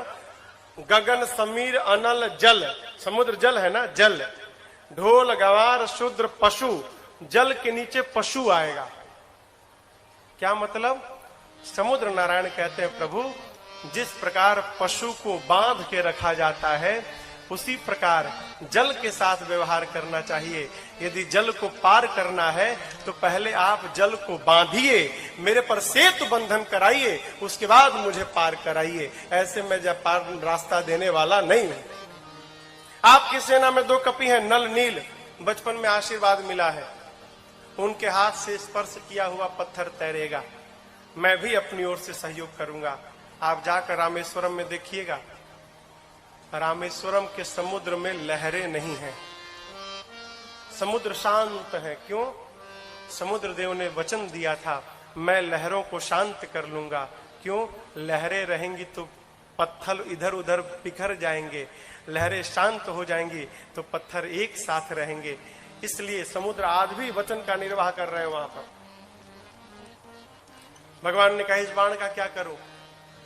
गगन, समीर, अनल, जल, समुद्र जल है ना, जल, ढोल, गंवार, शूद्र, पशु, जल के नीचे पशु आएगा। क्या मतलब? समुद्र नारायण कहते हैं प्रभु जिस प्रकार पशु को बांध के रखा जाता है उसी प्रकार जल के साथ व्यवहार करना चाहिए। यदि जल को पार करना है तो पहले आप जल को बांधिए, मेरे पर सेतु बंधन कराइए, उसके बाद मुझे पार कराइए। ऐसे मैं जब पार रास्ता देने वाला नहीं हूं। आपकी सेना में 2 कपि हैं, नल, नील, बचपन में आशीर्वाद मिला है, उनके हाथ से स्पर्श किया हुआ पत्थर तैरेगा। मैं भी अपनी ओर से सहयोग करूंगा। आप जाकर रामेश्वरम में देखिएगा, रामेश्वरम के समुद्र में लहरें नहीं हैं, समुद्र शांत है। क्यों? समुद्र देव ने वचन दिया था मैं लहरों को शांत कर लूंगा। क्यों? लहरें रहेंगी तो पत्थर इधर उधर बिखर जाएंगे, लहरें शांत हो जाएंगी तो पत्थर एक साथ रहेंगे। इसलिए समुद्र आज भी वचन का निर्वाह कर रहे हैं वहां पर। भगवान ने कहा इस बाण का क्या करूं?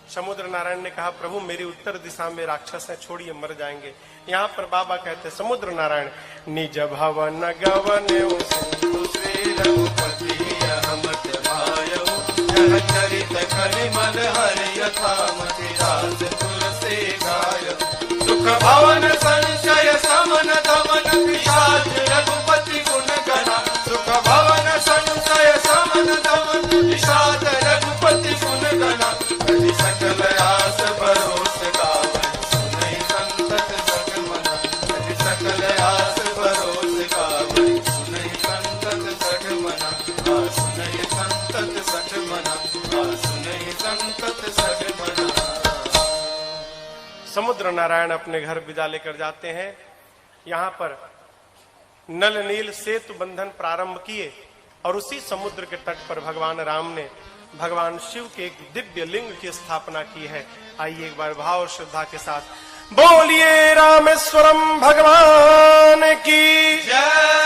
समुद्र नारायण ने कहा प्रभु मेरी उत्तर दिशा में राक्षस है, छोड़िए, मर जाएंगे। यहाँ पर बाबा कहते समुद्र नारायण निज भवन गवन सिंधु श्री रघुपति अहमत भायौ, यह चरित कलिमल हरि यथामति रास तुलसी गायौ। सुख भवन संशय समन दमन पिशाच रघुपति गुण गणा, सुख भवन संशय समन दमन पिशाच रघुपति गुण गणा। हरि सकल आस भरोस गावै, सुनै संतत सठ मना, हरि सकल आस भरोस गावै, सुनै संतत सठ मना, सुनै संतत सठ मना, सुनै संतत सठ मना। समुद्र नारायण अपने घर विदा लेकर जाते हैं। यहाँ पर नल नील सेतु बंधन प्रारंभ किए और उसी समुद्र के तट पर भगवान राम ने भगवान शिव के एक दिव्य लिंग की स्थापना की है। आइए एक बार भाव और श्रद्धा के साथ बोलिए रामेश्वरम भगवान की जय।